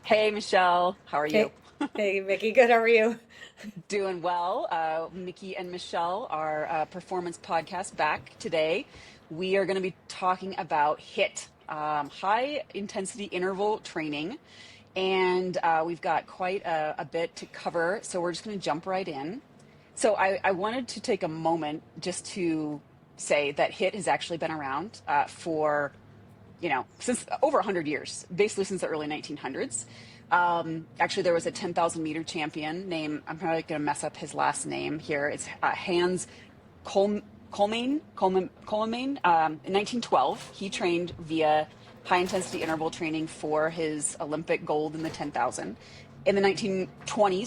Hey, Michelle, how are you? Hey, hey, Mikki, good. How are you? Doing well. Mikki and Michelle, our performance podcast back today. We are going to be talking about HIIT, high intensity interval training. And we've got quite a bit to cover. So we're just going to jump right in. So I wanted to take a moment just to say that HIIT has actually been around for since over 100 years, basically since the early 1900s. Actually, there was a 10,000 meter champion named, I'm probably going to mess up his last name here. It's Hans Kol- Coleman. In 1912, he trained via high intensity interval training for his Olympic gold in the 10,000. In the 1920s,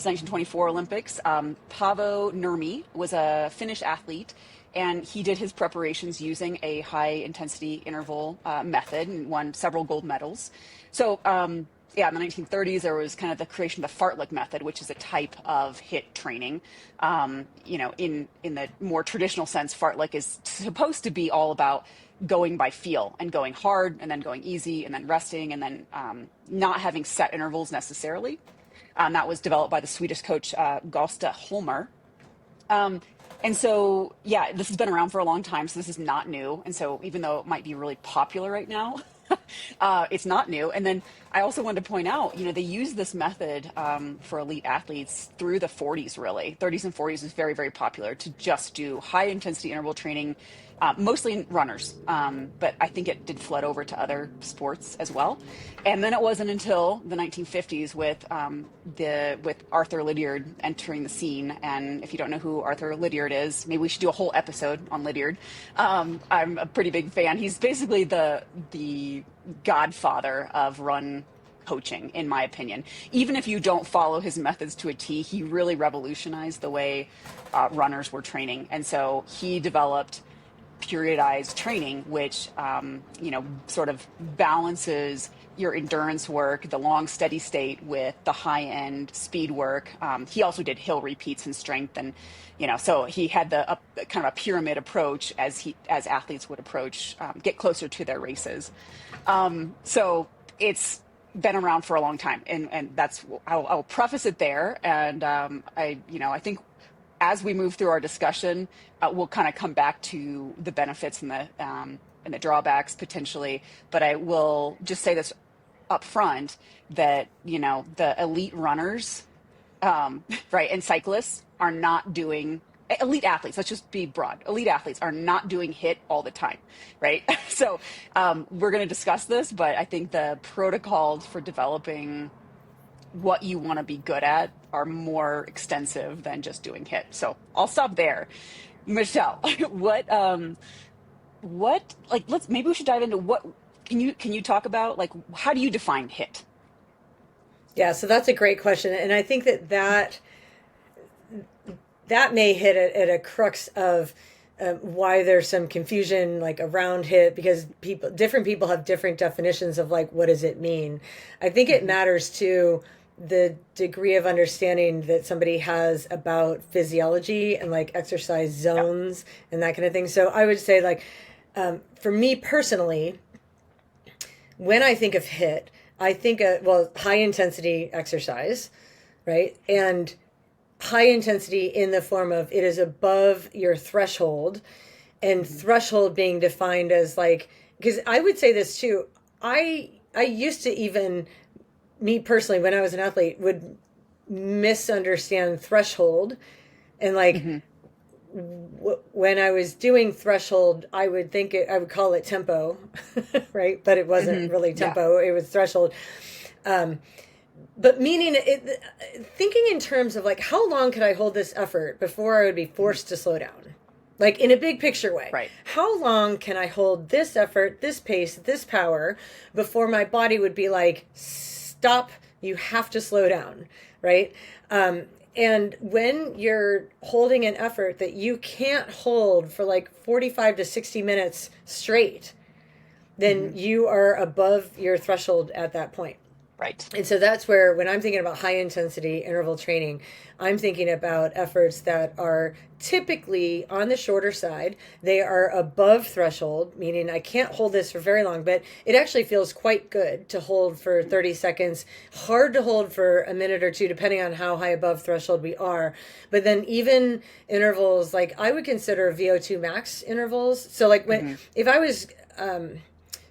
1924 Olympics, Paavo Nurmi was a Finnish athlete, and he did his preparations using a high intensity interval method and won several gold medals. So, yeah, in the 1930s, there was kind of the creation of the fartlek method, which is a type of HIIT training. In the more traditional sense, fartlek is supposed to be all about going by feel and going hard and then going easy and then resting and then not having set intervals necessarily. That was developed by the Swedish coach Gosta Holmer. Um, and so, yeah, this has been around for a long time, so this is not new. And so, even though it might be really popular right now, it's not new. And then I also wanted to point out, they use this method for elite athletes through the 40s, really. 30s and 40s is very, very popular to just do high intensity interval training, mostly in runners. But I think it did flood over to other sports as well. And then it wasn't until the 1950s with Arthur Lydiard entering the scene. And if you don't know who Arthur Lydiard is, maybe we should do a whole episode on Lydiard. I'm a pretty big fan. He's basically the godfather of run coaching, in my opinion. Even if you don't follow his methods to a T, he really revolutionized the way runners were training. And so he developed periodized training, which sort of balances your endurance work, the long steady state, with the high end speed work. He also did hill repeats and strength, and so he had the kind of a pyramid approach as athletes would approach get closer to their races. So it's been around for a long time, and that's I'll preface it there. And I think as we move through our discussion, we'll kind of come back to the benefits and the drawbacks potentially. But I will just say this up front that the elite runners, right, and cyclists are not doing elite athletes. Let's just be broad. Elite athletes are not doing HIIT all the time, right? So we're going to discuss this, but I think the protocols for developing what you want to be good at are more extensive than just doing HIIT. So I'll stop there. Michelle, what like let's maybe we should dive into what can you talk about, like, how do you define HIIT? Yeah, so that's a great question, and I think that may hit at a crux of why there's some confusion like around HIIT because different people have different definitions of like what does it mean. I think it Hmm. matters to the degree of understanding that somebody has about physiology and like exercise Yeah. zones and that kind of thing. So I would say like for me personally, when I think of HIIT, I think of, well, high intensity exercise, right? And high intensity in the form of it is above your threshold, and Hmm. threshold being defined as like, because I would say this too. I used to, even me personally, when I was an athlete, would misunderstand threshold, and like Hmm. when I was doing threshold, I would call it tempo, right? But it wasn't Hmm. really Yeah. tempo; it was threshold. Um, but meaning it, thinking in terms of like how long could I hold this effort before I would be Hmm. forced to slow down, like in a big picture way. Right. How long can I hold this effort, this pace, this power before my body would be like, stop, you have to slow down, right? um, and when you're holding an effort that you can't hold for like 45 to 60 minutes straight, then Hmm. you are above your threshold at that point. Right. And so that's where, when I'm thinking about high intensity interval training, I'm thinking about efforts that are typically on the shorter side. They are above threshold, meaning I can't hold this for very long, but it actually feels quite good to hold for 30 seconds, hard to hold for a minute or two, depending on how high above threshold we are. But then even intervals, like I would consider VO2 max intervals. So like if I was,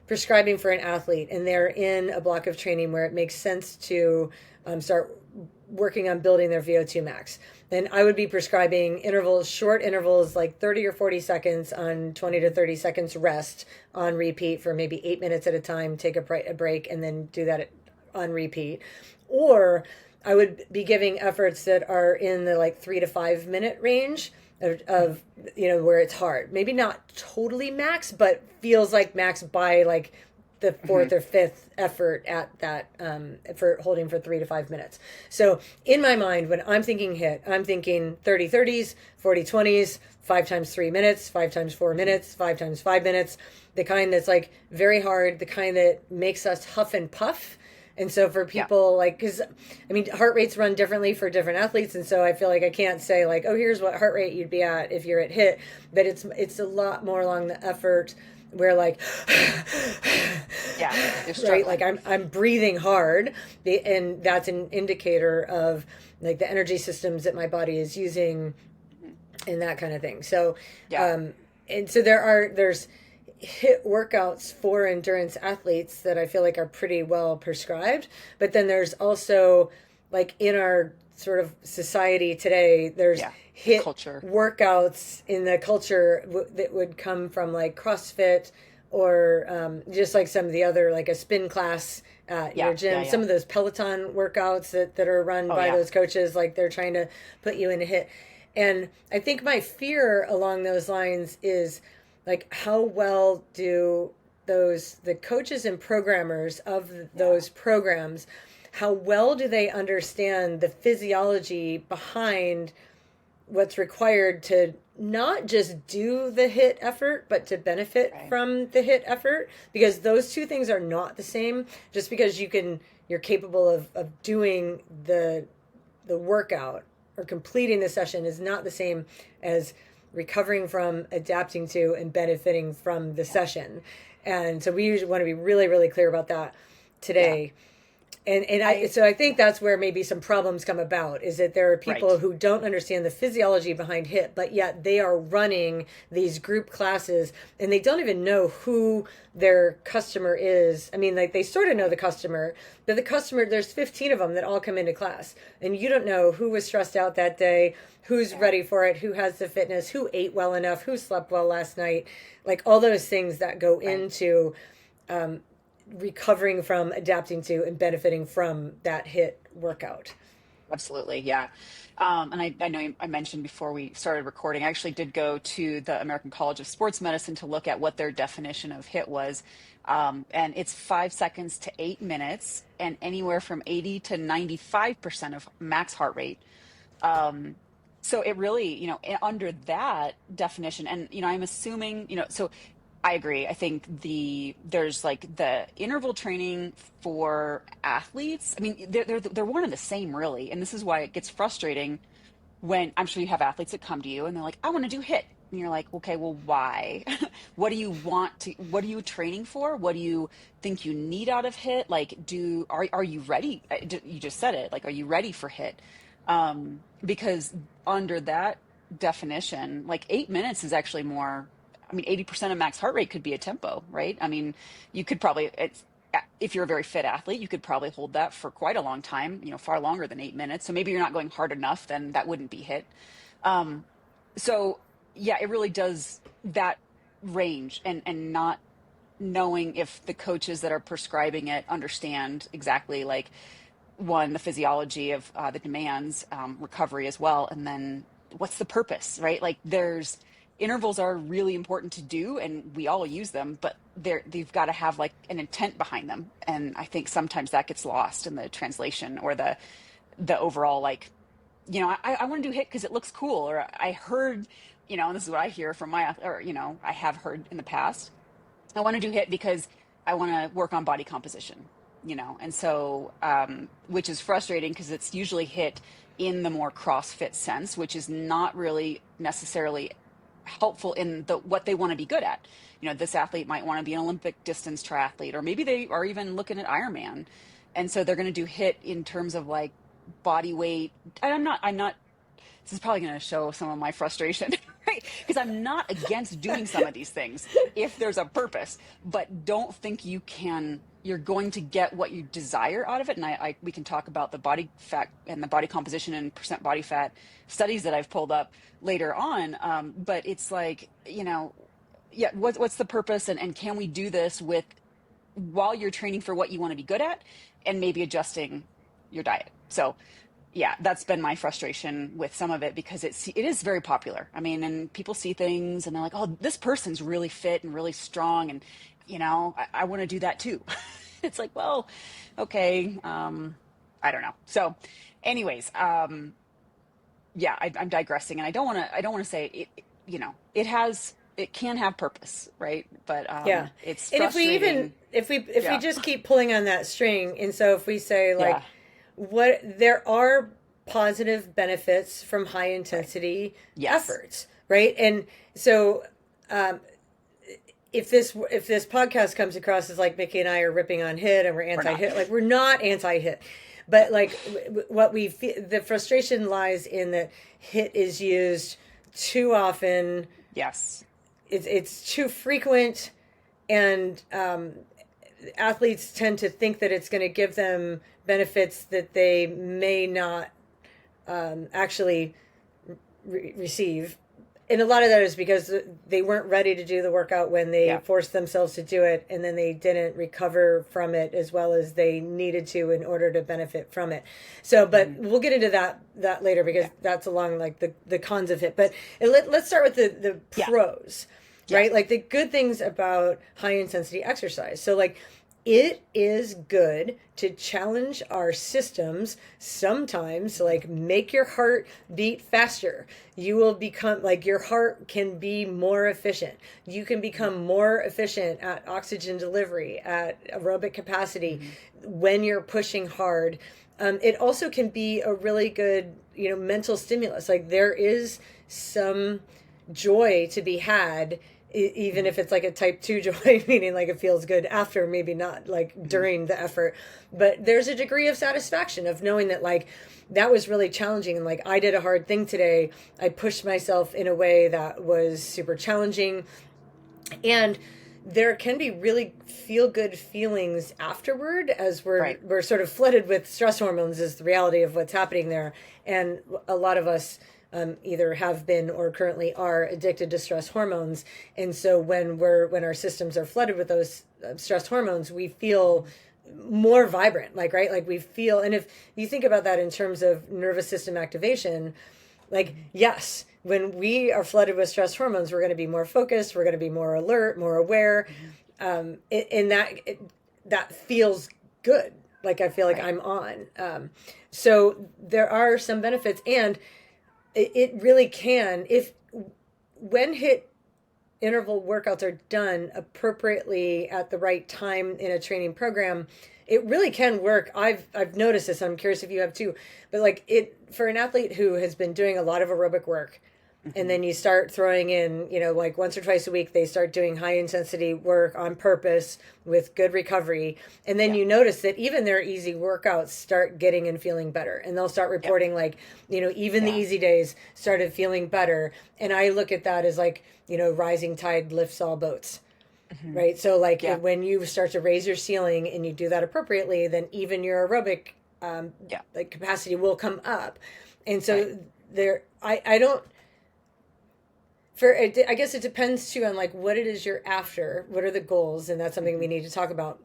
prescribing for an athlete and they're in a block of training where it makes sense to start working on building their VO2 max, then I would be prescribing intervals, short intervals, like 30 or 40 seconds on 20 to 30 seconds rest on repeat for maybe 8 minutes at a time, take a break, and then do that on repeat. Or I would be giving efforts that are in the like 3 to 5 minute range of where it's hard, maybe not totally max, but feels like max by like the fourth or fifth effort at that, for holding for 3 to 5 minutes. So in my mind, when I'm thinking HIIT, I'm thinking 30-30s, 40-20s, 5 times 3 minutes, 5 times 4 minutes, 5 times 5 minutes, the kind that's like very hard, the kind that makes us huff and puff. And so for people like, because I mean, heart rates run differently for different athletes. And so I feel like I can't say like, oh, here's what heart rate you'd be at if you're at HIIT. But it's a lot more along the effort where like, right, like I'm breathing hard. And that's an indicator of like the energy systems that my body is using and that kind of thing. So, and so there's HIIT workouts for endurance athletes that I feel like are pretty well prescribed. But then there's also like in our sort of society today, there's HIIT culture workouts in the culture that would come from like CrossFit or just like some of the other, like a spin class at your gym. Some of those Peloton workouts that are run by those coaches, like they're trying to put you in a HIIT. And I think my fear along those lines is like, how well do the coaches and programmers of those programs, how well do they understand the physiology behind what's required to not just do the HIIT effort, but to benefit from the HIIT effort? Because those two things are not the same. Just because you're capable of doing the workout or completing the session is not the same as recovering from, adapting to, and benefiting from the session. And so we usually want to be really, really clear about that today. And I think that's where maybe some problems come about, is that there are people who don't understand the physiology behind HIIT, but yet they are running these group classes and they don't even know who their customer is. I mean, like they sort of know the customer, but the customer, there's 15 of them that all come into class and you don't know who was stressed out that day, who's ready for it, who has the fitness, who ate well enough, who slept well last night, like all those things that go into recovering from, adapting to, and benefiting from that HIIT workout. Absolutely, yeah. And I know I mentioned before we started recording, I actually did go to the American College of Sports Medicine to look at what their definition of HIIT was. And it's 5 seconds to 8 minutes and anywhere from 80 to 95% of max heart rate. So it really, under that definition, and, I'm assuming, so I agree. I think there's like the interval training for athletes. I mean, they're one and the same, really. And this is why it gets frustrating when I'm sure you have athletes that come to you and they're like, I want to do HIIT. And you're like, okay, well, why? What do you what are you training for? What do you think you need out of HIIT? Like, are you ready? You just said it. Like, are you ready for HIIT? Because under that definition, like 8 minutes is actually more. I mean, 80% of max heart rate could be a tempo, right? I mean, you could probably, if you're a very fit athlete, you could probably hold that for quite a long time, far longer than 8 minutes. So maybe you're not going hard enough, then that wouldn't be HIIT. So yeah, it really does that range, and not knowing if the coaches that are prescribing it understand exactly, like, one, the physiology of the demands, recovery as well, and then what's the purpose, right? Like, intervals are really important to do and we all use them, but they've got to have like an intent behind them. And I think sometimes that gets lost in the translation or the overall, like, I want to do HIIT because it looks cool. Or I heard, and this is what I hear from I have heard in the past, I want to do HIIT because I want to work on body composition. And so, which is frustrating because it's usually hit in the more CrossFit sense, which is not really necessarily helpful in what they want to be good at. This athlete might want to be an Olympic distance triathlete, or maybe they are even looking at Ironman. And so they're going to do HIIT in terms of like body weight. And I'm not, this is probably going to show some of my frustration, right? Because I'm not against doing some of these things if there's a purpose, but don't think you're going to get what you desire out of it. And we can talk about the body fat and the body composition and percent body fat studies that I've pulled up later on. But it's like, yeah, what's the purpose, and can we do this while you're training for what you want to be good at, and maybe adjusting your diet. So yeah, that's been my frustration with some of it, because it is very popular. I mean, and people see things and they're like, oh, this person's really fit and really strong, and I want to do that too. It's like, well, okay, I don't know. So anyways, yeah, I'm digressing, and I don't want to say it can have purpose, right? But Yeah. it's And frustrating. if we just keep pulling on that string, and so if we say like, Yeah. there are positive benefits from high intensity Yes. efforts, right? And so if this podcast comes across as like Mikki and I are ripping on HIIT and we're anti-HIIT, like we're not anti-HIIT, but like what we feel, the frustration lies in that HIIT is used too often. Yes. It's too frequent, and athletes tend to think that it's going to give them benefits that they may not actually receive. And a lot of that is because they weren't ready to do the workout when they forced themselves to do it, and then they didn't recover from it as well as they needed to in order to benefit from it. So, but we'll get into that later, because that's along like the cons of it. But let's start with the pros, right? Like the good things about high intensity exercise. So like, it is good to challenge our systems sometimes, like make your heart beat faster. You will become like, your heart can be more efficient. You can become more efficient at oxygen delivery, at aerobic capacity when you're pushing hard. It also can be a really good, mental stimulus. Like there is some joy to be had, even if it's like a type 2 joy, meaning like it feels good after, maybe not like during the effort, but there's a degree of satisfaction of knowing that like that was really challenging, and like I did a hard thing today. I pushed myself in a way that was super challenging, and there can be really feel good feelings afterward, as we're sort of flooded with stress hormones is the reality of what's happening there. And a lot of us either have been or currently are addicted to stress hormones. And so when our systems are flooded with those stress hormones, we feel more vibrant, right? Like we feel, and if you think about that in terms of nervous system activation, like, yes, when we are flooded with stress hormones, we're going to be more focused, we're going to be more alert, more aware. And that feels good. Like I feel like I'm on. So there are some benefits, and it really can, when HIIT interval workouts are done appropriately at the right time in a training program, it really can work. I've noticed this. I'm curious if you have too, but like for an athlete who has been doing a lot of aerobic work, and then you start throwing in, like once or twice a week, they start doing high intensity work on purpose with good recovery. And then you notice that even their easy workouts start getting and feeling better. And they'll start reporting like, even the easy days started feeling better. And I look at that as like, rising tide lifts all boats. Right. So like when you start to raise your ceiling and you do that appropriately, then even your aerobic like capacity will come up. And so I guess it depends too on like what it is you're after, what are the goals, and that's something we need to talk about.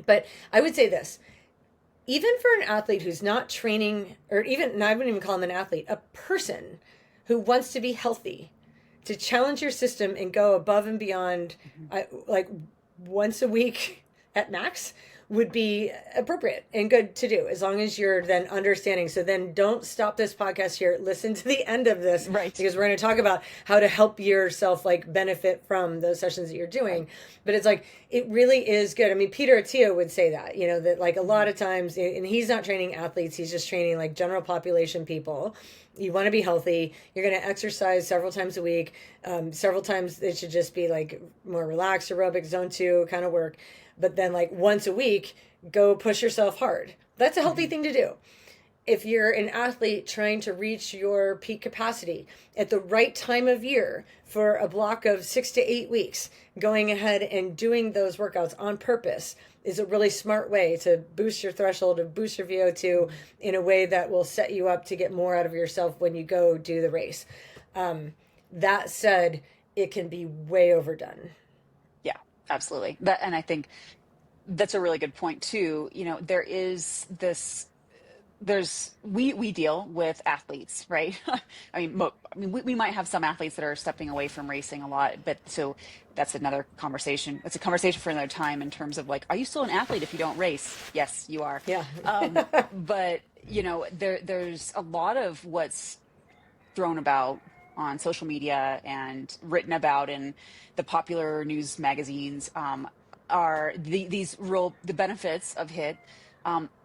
But I would say this, even for an athlete who's not training, or even, I wouldn't even call him an athlete, a person who wants to be healthy, to challenge your system and go above and beyond, like once a week at max, would be appropriate and good to do, as long as you're then understanding. So then don't stop this podcast here. Listen to the end of this, Right. because we're going to talk about how to help yourself like benefit from those sessions that you're doing. Right. But it's like, it really is good. I mean, Peter Attia would say that, you know, that like a lot of times, and he's not training athletes, he's just training like general population people. You want to be healthy. You're going to exercise several times a week. Several times it should just be like more relaxed aerobic zone 2 kind of work. But then like once a week, go push yourself hard. That's a healthy thing to do. If you're an athlete trying to reach your peak capacity at the right time of year for a block of 6 to 8 weeks, going ahead and doing those workouts on purpose is a really smart way to boost your threshold, to boost your VO2 in a way that will set you up to get more out of yourself when you go do the race. That said, it can be way overdone. Yeah, absolutely. And I think that's a really good point too. You know, we deal with athletes, right? I mean, we might have some athletes that are stepping away from racing a lot, but so that's another conversation. It's a conversation for another time in terms of like, are you still an athlete if you don't race? Yes, you are. Yeah. But you know, there's a lot of what's thrown about on social media and written about in the popular news magazines are the benefits of HIIT.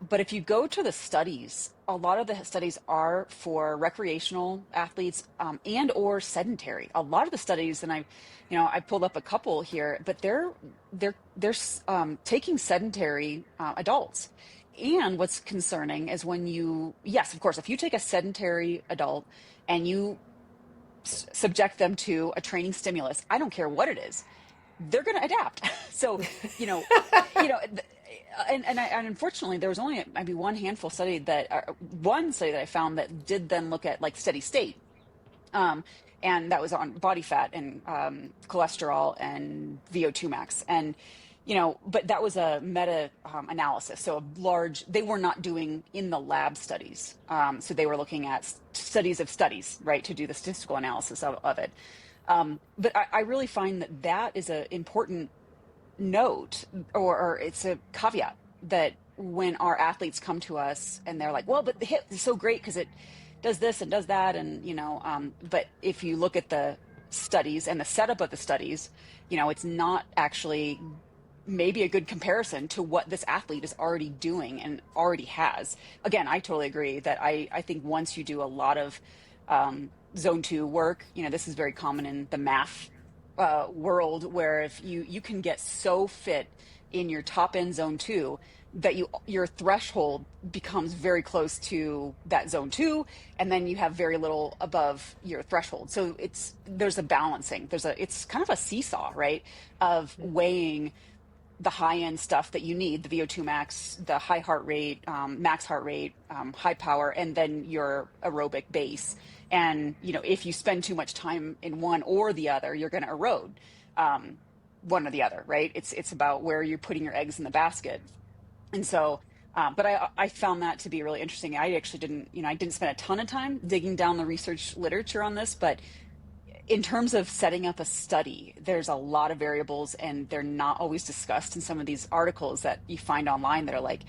But if you go to the studies, a lot of the studies are for recreational athletes and or sedentary. A lot of the studies, and I pulled up a couple here, but they're taking sedentary adults. And what's concerning is yes, of course, if you take a sedentary adult and you subject them to a training stimulus, I don't care what it is, they're going to adapt. So, and unfortunately, there was only maybe one study that I found that did then look at like steady state, and that was on body fat and cholesterol and VO2 max, and but that was a meta analysis. So they were not doing in the lab studies. So they were looking at studies of studies, right, to do the statistical analysis of it. But I really find that is an important note, or it's a caveat, that when our athletes come to us and they're like, well, but the HIIT is so great because it does this and does that. And, but if you look at the studies and the setup of the studies, it's not actually maybe a good comparison to what this athlete is already doing and already has. Again, I totally agree that I think once you do a lot of zone 2 work, this is very common in the math world, where if you can get so fit in your top end zone 2 that your threshold becomes very close to that zone 2, and then you have very little above your threshold. So there's a balancing. It's kind of a seesaw, right, of weighing the high end stuff that you need, the VO2 max, the high heart rate, max heart rate, high power, and then your aerobic base. And, if you spend too much time in one or the other, you're going to erode one or the other, right? It's about where you're putting your eggs in the basket. And so, but I found that to be really interesting. I actually didn't spend a ton of time digging down the research literature on this, but in terms of setting up a study, there's a lot of variables, and they're not always discussed in some of these articles that you find online that are like,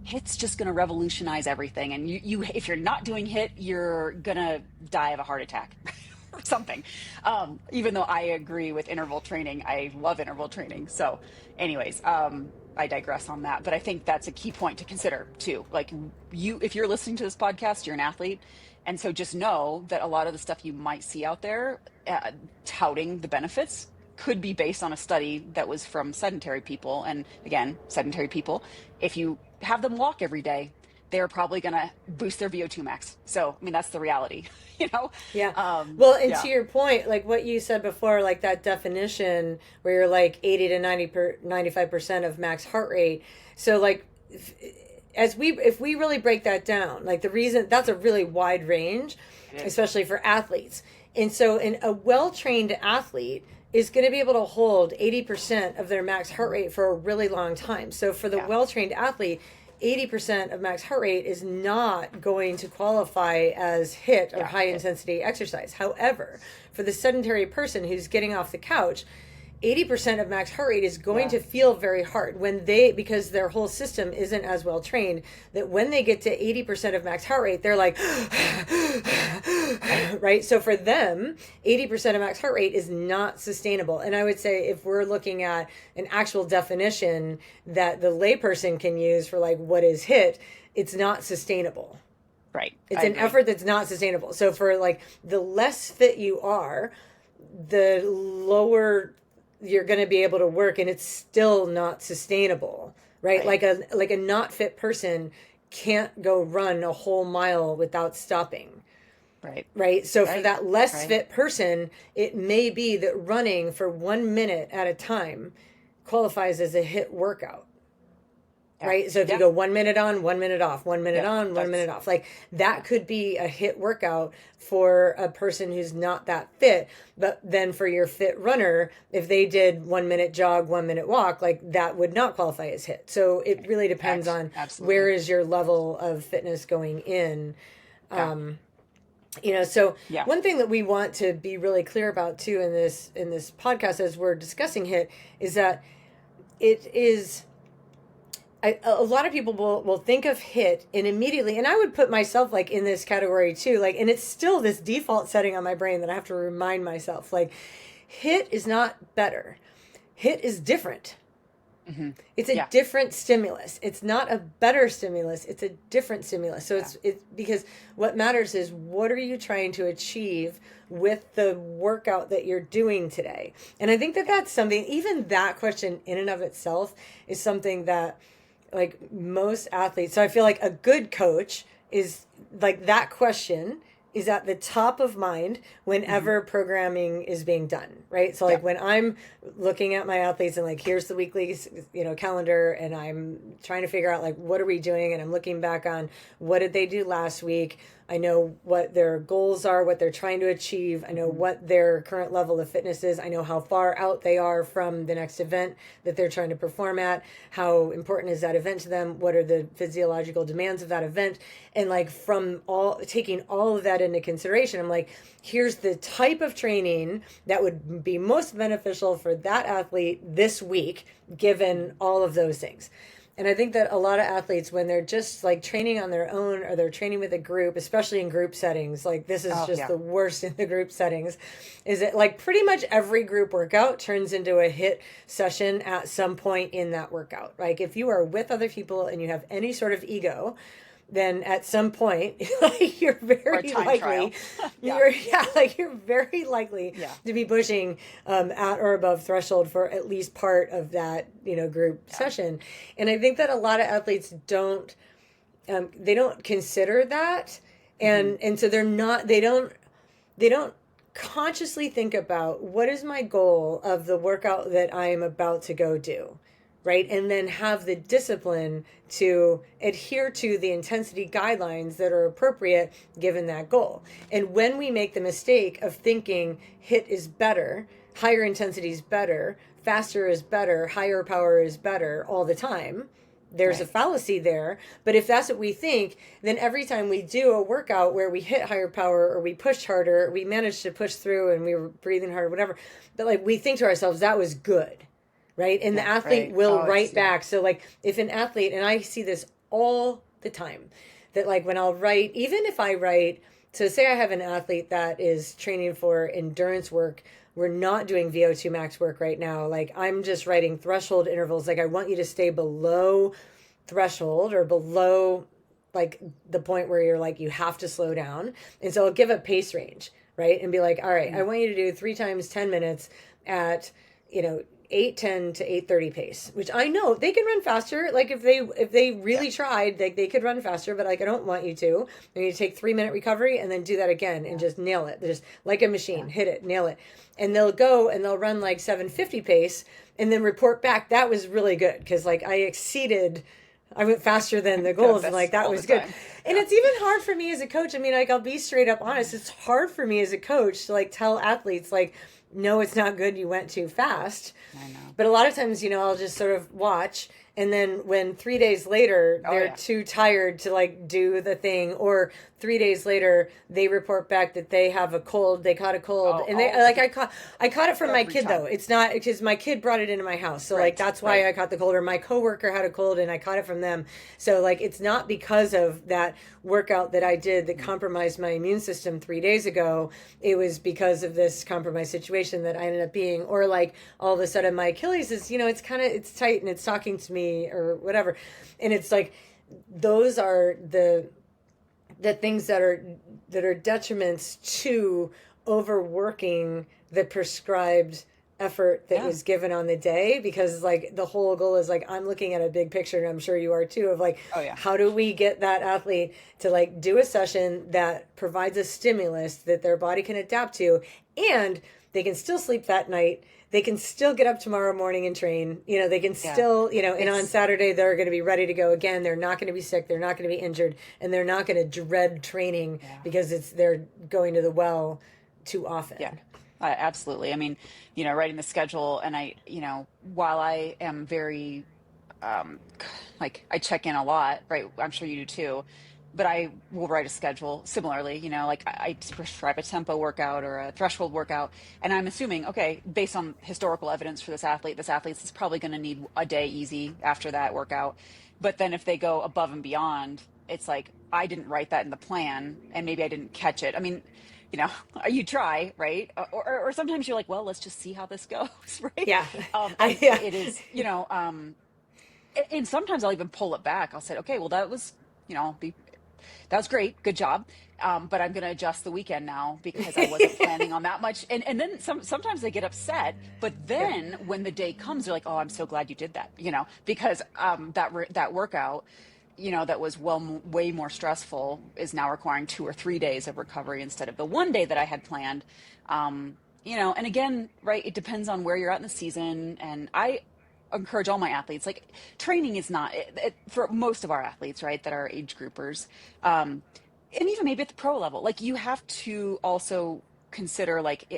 HIIT's just going to revolutionize everything. And you if you're not doing HIIT, you're going to die of a heart attack or something. Even though I agree with interval training, I love interval training. So anyways, I digress on that, but I think that's a key point to consider too. Like if you're listening to this podcast, you're an athlete. And so just know that a lot of the stuff you might see out there touting the benefits could be based on a study that was from sedentary people. And again, sedentary people, if you have them walk every day, they're probably going to boost their VO2 max. So, I mean, that's the reality, Yeah. To your point, like what you said before, like that definition where you're like 80 to 95% of max heart rate. So like, if we really break that down, like the reason that's a really wide range, especially for athletes. And so a well-trained athlete is going to be able to hold 80% of their max heart rate for a really long time. So for the well-trained athlete, 80% of max heart rate is not going to qualify as HIIT or high intensity exercise. However, for the sedentary person who's getting off the couch, 80% of max heart rate is going to feel very hard because their whole system isn't as well trained, that when they get to 80% of max heart rate, they're like, right? So for them, 80% of max heart rate is not sustainable. And I would say if we're looking at an actual definition that the layperson can use for like what is HIIT, it's not sustainable. Right. It's an effort that's not sustainable. So for like the less fit you are, the lower you're going to be able to work, and it's still not sustainable, right? Like a not fit person can't go run a whole mile without stopping. Right. So for that less fit person, it may be that running for 1 minute at a time qualifies as a HIIT workout. Right. So if you go 1 minute on, 1 minute off, 1 minute on, 1 minute off, like that could be a HIIT workout for a person who's not that fit. But then for your fit runner, if they did 1 minute jog, 1 minute walk, like that would not qualify as HIIT. So it really depends on where is your level of fitness going in. So one thing that we want to be really clear about too in this podcast as we're discussing HIIT is that it is. A lot of people will think of HIIT and immediately, and I would put myself like in this category too, like, and it's still this default setting on my brain that I have to remind myself, like, HIIT is not better. HIIT is different. Mm-hmm. It's a different stimulus. It's not a better stimulus. It's a different stimulus. So it's because what matters is what are you trying to achieve with the workout that you're doing today? And I think that that's something, even that question in and of itself is something that like most athletes. So I feel like a good coach is like that question is at the top of mind whenever programming is being done, right? So like when I'm looking at my athletes and like, here's the weekly, calendar, and I'm trying to figure out like, what are we doing? And I'm looking back on what did they do last week? I know what their goals are, what they're trying to achieve. I know what their current level of fitness is. I know how far out they are from the next event that they're trying to perform at. How important is that event to them? What are the physiological demands of that event? And like taking all of that into consideration, I'm like, here's the type of training that would be most beneficial for that athlete this week, given all of those things. And I think that a lot of athletes, when they're just like training on their own or they're training with a group, especially in group settings, like this is the worst in the group settings, is that like pretty much every group workout turns into a HIIT session at some point in that workout. Like if you are with other people and you have any sort of ego, then at some point, you're very likely, you're very likely to be pushing at or above threshold for at least part of that, group session. And I think that a lot of athletes don't consider that. And so they don't consciously think about what is my goal of the workout that I am about to go do. Right. And then have the discipline to adhere to the intensity guidelines that are appropriate given that goal. And when we make the mistake of thinking HIIT is better, higher intensity is better, faster is better, higher power is better all the time, there's a fallacy there. But if that's what we think, then every time we do a workout where we hit higher power or we pushed harder, or we managed to push through and we were breathing harder, whatever, but like we think to ourselves, that was good. Right. And the athlete will write back. So like if an athlete, and I see this all the time, that like when I'll write, even if I write, so say I have an athlete that is training for endurance work, we're not doing VO2 max work right now. Like I'm just writing threshold intervals. Like I want you to stay below threshold or below like the point where you're like, you have to slow down. And so I'll give a pace range, right? And be like, all right, I want you to do 3 times 10 minutes at, 8:10 to 8:30 pace, which I know they can run faster. Like if they really tried, they could run faster, but like I don't want you to. You need to take 3-minute recovery and then do that again and just nail it. Just like a machine, hit it, nail it. And they'll go and they'll run like 750 pace and then report back that was really good because like I went faster than the goals and like that was good. And it's even hard for me as a coach. I mean, like I'll be straight up honest. It's hard for me as a coach to like tell athletes like, no, it's not good. You went too fast. I know. But a lot of times, I'll just sort of watch And then when 3 days later Oh they're yeah. too tired to like do the thing, or 3 days later they report back that they have a cold, they caught a cold, Oh, and they oh like yeah. I caught it from my Every kid though. time. It's not because my kid brought it into my house, so like Right. that's why Right. I caught the cold. Or my coworker had a cold and I caught it from them. So like it's not because of that workout that I did that Mm. compromised my immune system 3 days ago. It was because of this compromised situation that I ended up being, or like all of a sudden my Achilles is, it's kind of, it's tight and it's talking to me or whatever. And it's like, those are the things that are detriments to overworking the prescribed effort that Yeah. was given on the day, because like the whole goal is like, I'm looking at a big picture, and I'm sure you are too, of like, Oh yeah. how do we get that athlete to like do a session that provides a stimulus that their body can adapt to, and they can still sleep that night, they can still get up tomorrow morning and train, they can Yeah. still, and on It's Saturday they're going to be ready to go again. They're not going to be sick, they're not going to be injured, and they're not going to dread training yeah. because they're going to the well too Yeah. often. Absolutely. I mean, writing the schedule, and while I am very like I check in a lot, right? I'm sure you do too. But I will write a schedule similarly, like I prescribe a tempo workout or a threshold workout. And I'm assuming, okay, based on historical evidence for this athlete is probably going to need a day easy after that workout. But then if they go above and beyond, it's like, I didn't write that in the plan and maybe I didn't catch it. I mean, you know, you try, right? Or sometimes you're like, well, let's just see how this goes, right? Yeah. And Yeah. it is, and sometimes I'll even pull it back. I'll say, okay, well, that was, be that was great, good job. But I'm going to adjust the weekend now because I wasn't planning on that much. And then sometimes they get upset. But Yeah. then when the day comes, they're like, oh, I'm so glad you did that, because that workout, that was way more stressful is now requiring 2 or 3 days of recovery instead of the one day that I had planned. And again, right, it depends on where you're at in the season. And I encourage all my athletes, like, training is not for most of our athletes, right, that are age groupers, and even maybe at the pro level, like, you have to also consider, like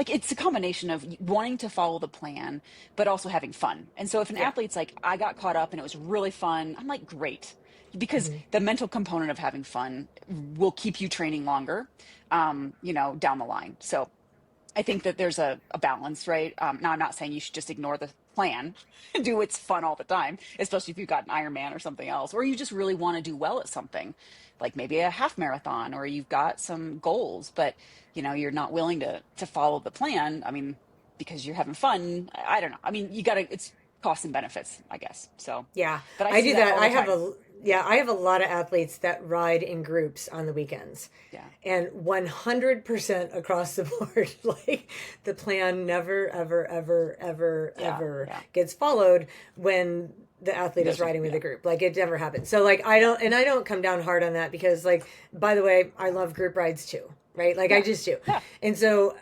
it's a combination of wanting to follow the plan but also having fun. And so if an Yeah. athlete's like, I got caught up and it was really fun, I'm like, great, because Mhm. the mental component of having fun will keep you training longer, down the line. So I think that there's a balance, right? Now, I'm not saying you should just ignore the plan and do what's fun all the time, especially if you've got an Ironman or something else, or you just really want to do well at something, like maybe a half marathon, or you've got some goals, but you're not willing to follow the plan. I mean, because you're having fun. I don't know. I mean, you gotta. It's costs and benefits, I guess. So, Yeah, but I I see do that that. all I the have time. a Yeah, I have a lot of athletes that ride in groups on the weekends. Yeah. And 100% across the board, like the plan never, ever, ever, ever, Yeah. ever Yeah. gets followed when the athlete is There's a riding with yeah. a group. Like it never happens. So like I don't come down hard on that because like, by the way, I love group rides too. Right, like I Yeah. just do, Yeah. and so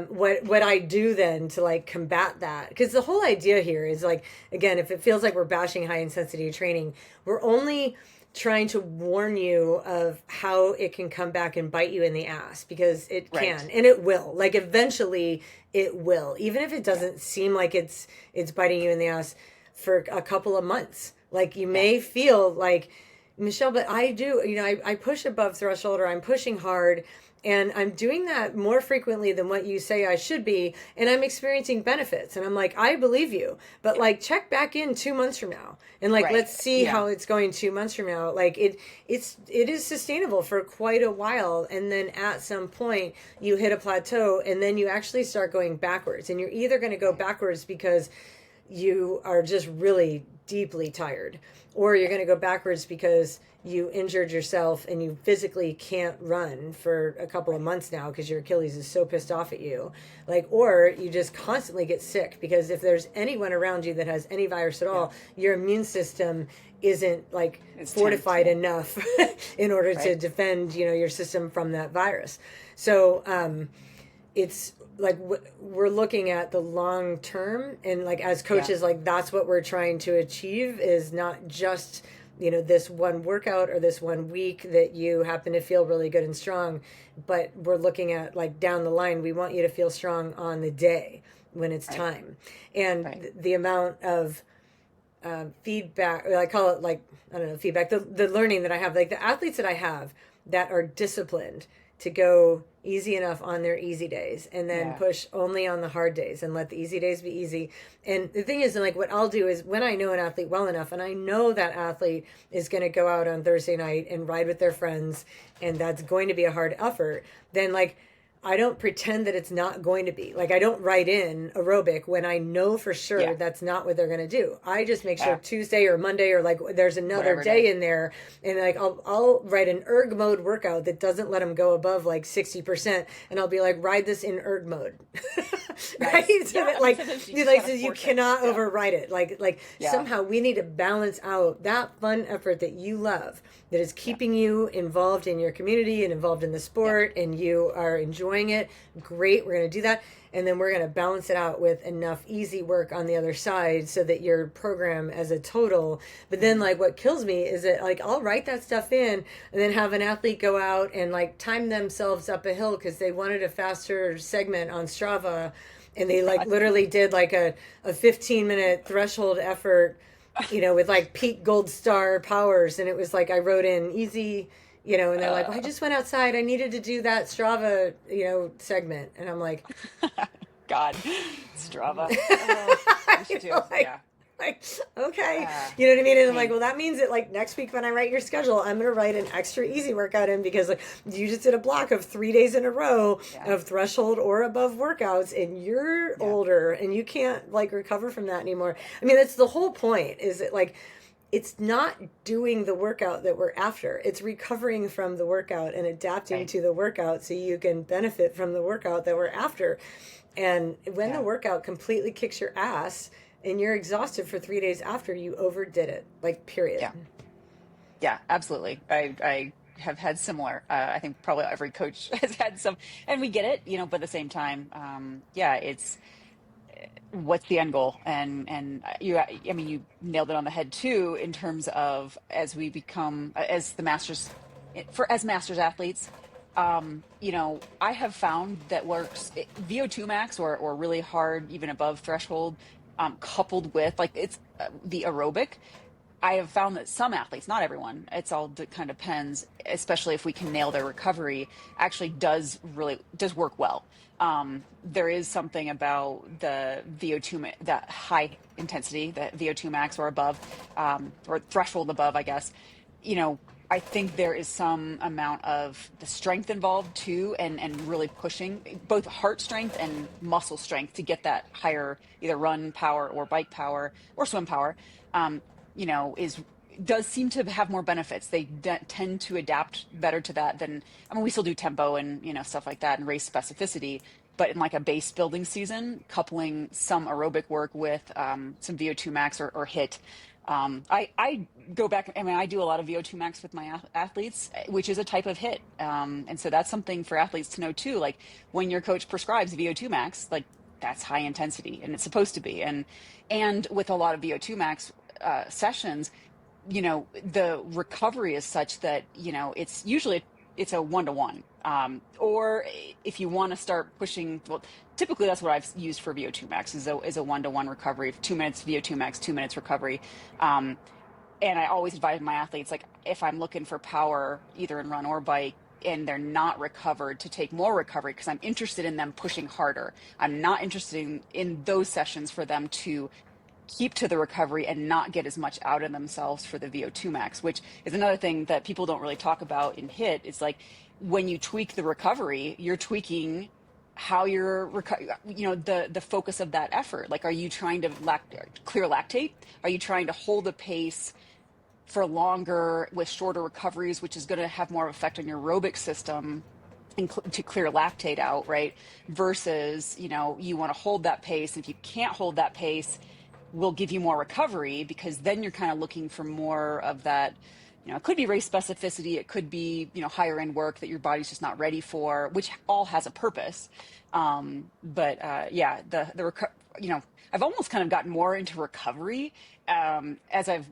what I do then to like combat that, because the whole idea here is like, again, if it feels like we're bashing high intensity training, we're only trying to warn you of how it can come back and bite you in the ass, because it Right. can and it will. Like eventually it will, even if it Yeah. doesn't seem like it's biting you in the ass for a couple of months. Like you Yeah. may feel like, Michelle, but I do, I push above threshold, or I'm pushing hard, and I'm doing that more frequently than what you say I should be, and I'm experiencing benefits. And I'm like, I believe you, but Yeah. like check back in 2 months from now, and like Right. let's see Yeah. how it's going 2 months from now. Like it is sustainable for quite a while, and then at some point you hit a plateau, and then you actually start going backwards, and you're either going to go Right. backwards because you are just really deeply tired, or you're Yeah. going to go backwards because you injured yourself and you physically can't run for a couple of Right. months now because your Achilles is so pissed off at you. Like, or you just constantly get sick, because if there's anyone around you that has any virus at Yeah. all, your immune system isn't like It's tanked. fortified Yeah. enough in order to Right. defend, your system from that virus. So it's like we're looking at the long term, and like as Yeah. coaches, like that's what we're trying to achieve, is not just this one workout or this one week that you happen to feel really good and strong, but we're looking at like down the line, we want you to feel strong on the day when it's Right. time. And Right. the amount of feedback, or I call it like, I don't know, feedback, the learning that I have, like the athletes that I have that are disciplined to go easy enough on their easy days and then Yeah. push only on the hard days and let the easy days be easy. And the thing is, like, what I'll do is when I know an athlete well enough and I know that athlete is going to go out on Thursday night and ride with their friends and that's going to be a hard effort, then like, I don't pretend that it's not going to be. Like, I don't write in aerobic when I know for sure Yeah. that's not what they're going to do. I just make sure Yeah. Tuesday or Monday or like there's another Whatever day day. in there, and like I'll write an erg mode workout that doesn't let them go above like 60%, and I'll be like, ride this in erg mode, right? Nice. So Yeah. that I mean, like sometimes you you just like gotta so you force it. cannot Yeah. override it. Like Yeah. somehow we need to balance out that fun effort that you love, that is Yeah. keeping you involved in your community and involved in the Yep. sport, and you are enjoying it. Great, we're going to do that, and then we're going to balance it out with enough easy work on the other side so that your program as a total. But then Mhm. like what kills me is that like I'll write that stuff in and then have an athlete go out and like time themselves up a hill because they wanted a faster segment on Strava, and they like God. literally did like a 15-minute threshold effort, with like peak gold star powers. And it was like I wrote in easy, and they're like, well, I Uh, just went outside. I needed to do that Strava, segment. And I'm like, God. Strava. Oh, used to. like, Yeah. okay. Ah, You know what I mean? And I'm like, pain. well, that means that like next week when I write your schedule, I'm going to write an extra easy workout in because like you just did a block of 3 days in a row Yeah. of threshold or above workouts, and you're Yeah. older and you can't like recover from that anymore. I mean, that's the whole point, is that like, it's not doing the workout that we're after. It's recovering from the workout and adapting Right. to the workout so you can benefit from the workout that we're after. And when the Yeah. workout completely kicks your ass and you're exhausted for 3 days after, you overdid it. Like, period. Yeah. Yeah. Absolutely. I have had similar. I think probably every coach has had some, and we get it, but at the same time, yeah, it's what's the end goal? And I mean, you nailed it on the head too, in terms of as we become as the masters as masters athletes. I have found that works VO2 max or really hard, even above threshold, coupled with like it's the aerobic. I have found that some athletes, not everyone, it's all kind of depends, especially if we can nail their recovery, actually does work well. There is something about the VO2, that high intensity, that VO2 max or above, or threshold above, I guess. I think there is some amount of the strength involved too, and really pushing both heart strength and muscle strength to get that higher either run power or bike power or swim power. Um, is does seem to have more benefits. They tend to adapt better to that than, I mean, we still do tempo and, stuff like that and race specificity, but in like a base building season, coupling some aerobic work with some VO2 max or HIIT. I go back, I mean, I do a lot of VO2 max with my athletes, which is a type of HIIT. And so that's something for athletes to know too. Like when your coach prescribes VO2 max, like that's high intensity and it's supposed to be. And with a lot of VO2 max sessions, the recovery is such that, it's usually it's a 1-to-1. Or if you want to start pushing, well, typically that's what I've used for VO2 max is a 1-to-1 recovery, 2 minutes VO2 max, 2 minutes recovery. Um, and I always advise my athletes, like if I'm looking for power, either in run or bike, and they're not recovered, to take more recovery because I'm interested in them pushing harder. I'm not interested in those sessions for them to keep to the recovery and not get as much out of themselves for the VO2 max, which is another thing that people don't really talk about in HIIT. It's like when you tweak the recovery, you're tweaking how you're the focus of that effort. Like, are you trying to clear lactate? Are you trying to hold a pace for longer with shorter recoveries, which is going to have more effect on your aerobic system and to clear lactate out, right? Versus, you want to hold that pace. And if you can't hold that pace, will give you more recovery, because then you're kind of looking for more of that. It could be race specificity, it could be, higher end work that your body's just not ready for, which all has a purpose. But yeah, I've almost kind of gotten more into recovery as I've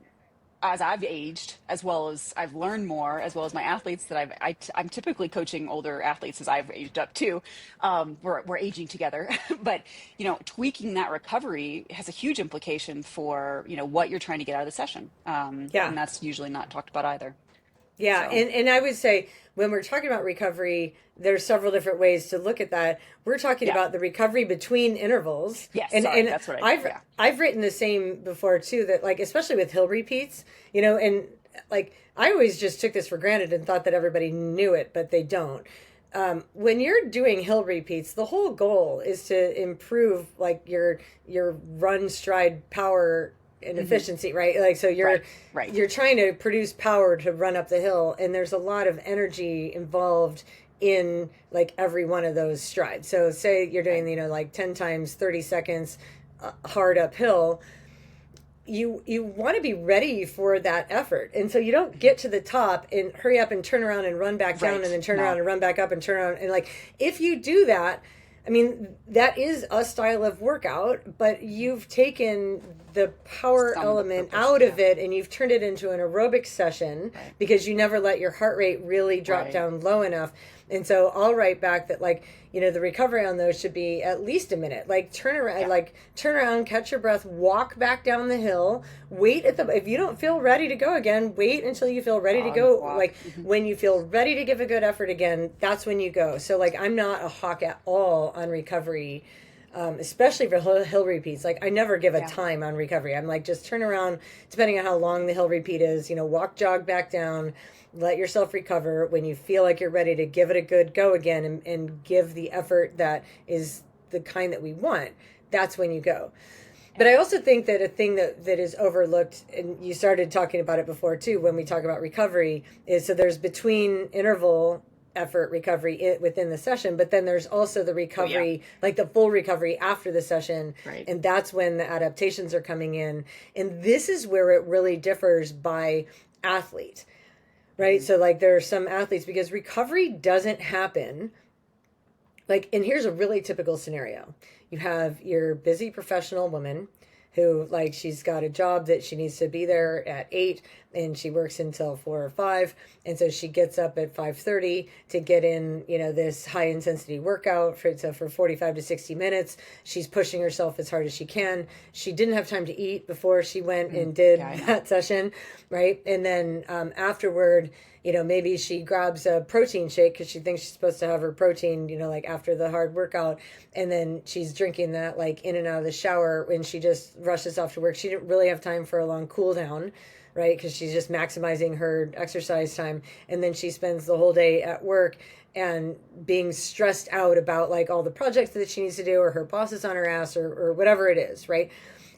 as I've aged, as well as I've learned more, as well as my athletes that I'm typically coaching older athletes as I've aged up too. We're aging together, but tweaking that recovery has a huge implication for what you're trying to get out of the session, Yeah. and that's usually not talked about either. Yeah, So and I would say when we're talking about recovery, there's several different ways to look at that. We're talking yeah, about the recovery between intervals. yes, And sorry, and that's what I I've yeah. I've written the same before too, that like especially with hill repeats, and like I always just took this for granted and thought that everybody knew it, but they don't. When you're doing hill repeats, the whole goal is to improve like your run stride power and efficiency, right? Like so Right. you're trying to produce power to run up the hill, and there's a lot of energy involved in like every one of those strides. So say you're doing like 10 times 30 seconds hard uphill, you want to be ready for that effort, and so you don't get to the top and hurry up and turn around and run back down Right. and then turn No. around and run back up and turn around, and like if you do that, I mean that is a style of workout, but you've taken the power Some of the element purpose, out of yeah. it and you've turned it into an aerobic session Right. because you never let your heart rate really drop Right. down low enough. And so I'll write back that like the recovery on those should be at least a minute. Like turn around, catch your breath, walk back down the hill, wait at the if you don't feel ready to go again, wait until you feel ready to go. Walk. Like when you feel ready to give a good effort again, that's when you go. So like I'm not a hawk at all on recovery. Especially for hill repeats. Like I never give a time on recovery. I'm like, just turn around, depending on how long the hill repeat is, walk, jog back down, let yourself recover. When you feel like you're ready to give it a good go again and give the effort that is the kind that we want, that's when you go. But I also think that a thing that is overlooked, and you started talking about it before too, when we talk about recovery, is so there's between interval effort recovery within the session, but then there's also the recovery, like the full recovery after the session. Right. And that's when the adaptations are coming in. And this is where it really differs by athlete, right? So like there are some athletes, because recovery doesn't happen like, and here's a really typical scenario. You have your busy professional woman who, like, she's got a job that she needs to be there at 8 and she works until 4 or 5, and so she gets up at 5:30 to get in this high intensity workout for 45 to 60 minutes. She's pushing herself as hard as she can. She didn't have time to eat before she went and did that session, right? And then afterward, maybe she grabs a protein shake because she thinks she's supposed to have her protein, like after the hard workout. And then she's drinking that like in and out of the shower when she just rushes off to work. She didn't really have time for a long cool down, right? Because she's just maximizing her exercise time. And then she spends the whole day at work and being stressed out about like all the projects that she needs to do, or her boss is on her ass, or whatever it is, right?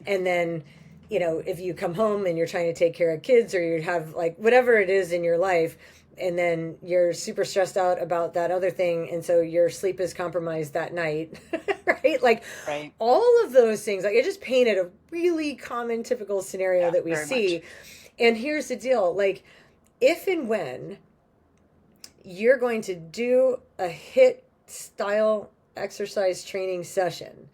And then if you come home and you're trying to take care of kids, or you have like whatever it is in your life, and then you're super stressed out about that other thing, and so your sleep is compromised that night, right? Like all of those things, like I just painted a really common typical scenario that we see. Much. And here's the deal, like if and when you're going to do a HIIT style exercise training session,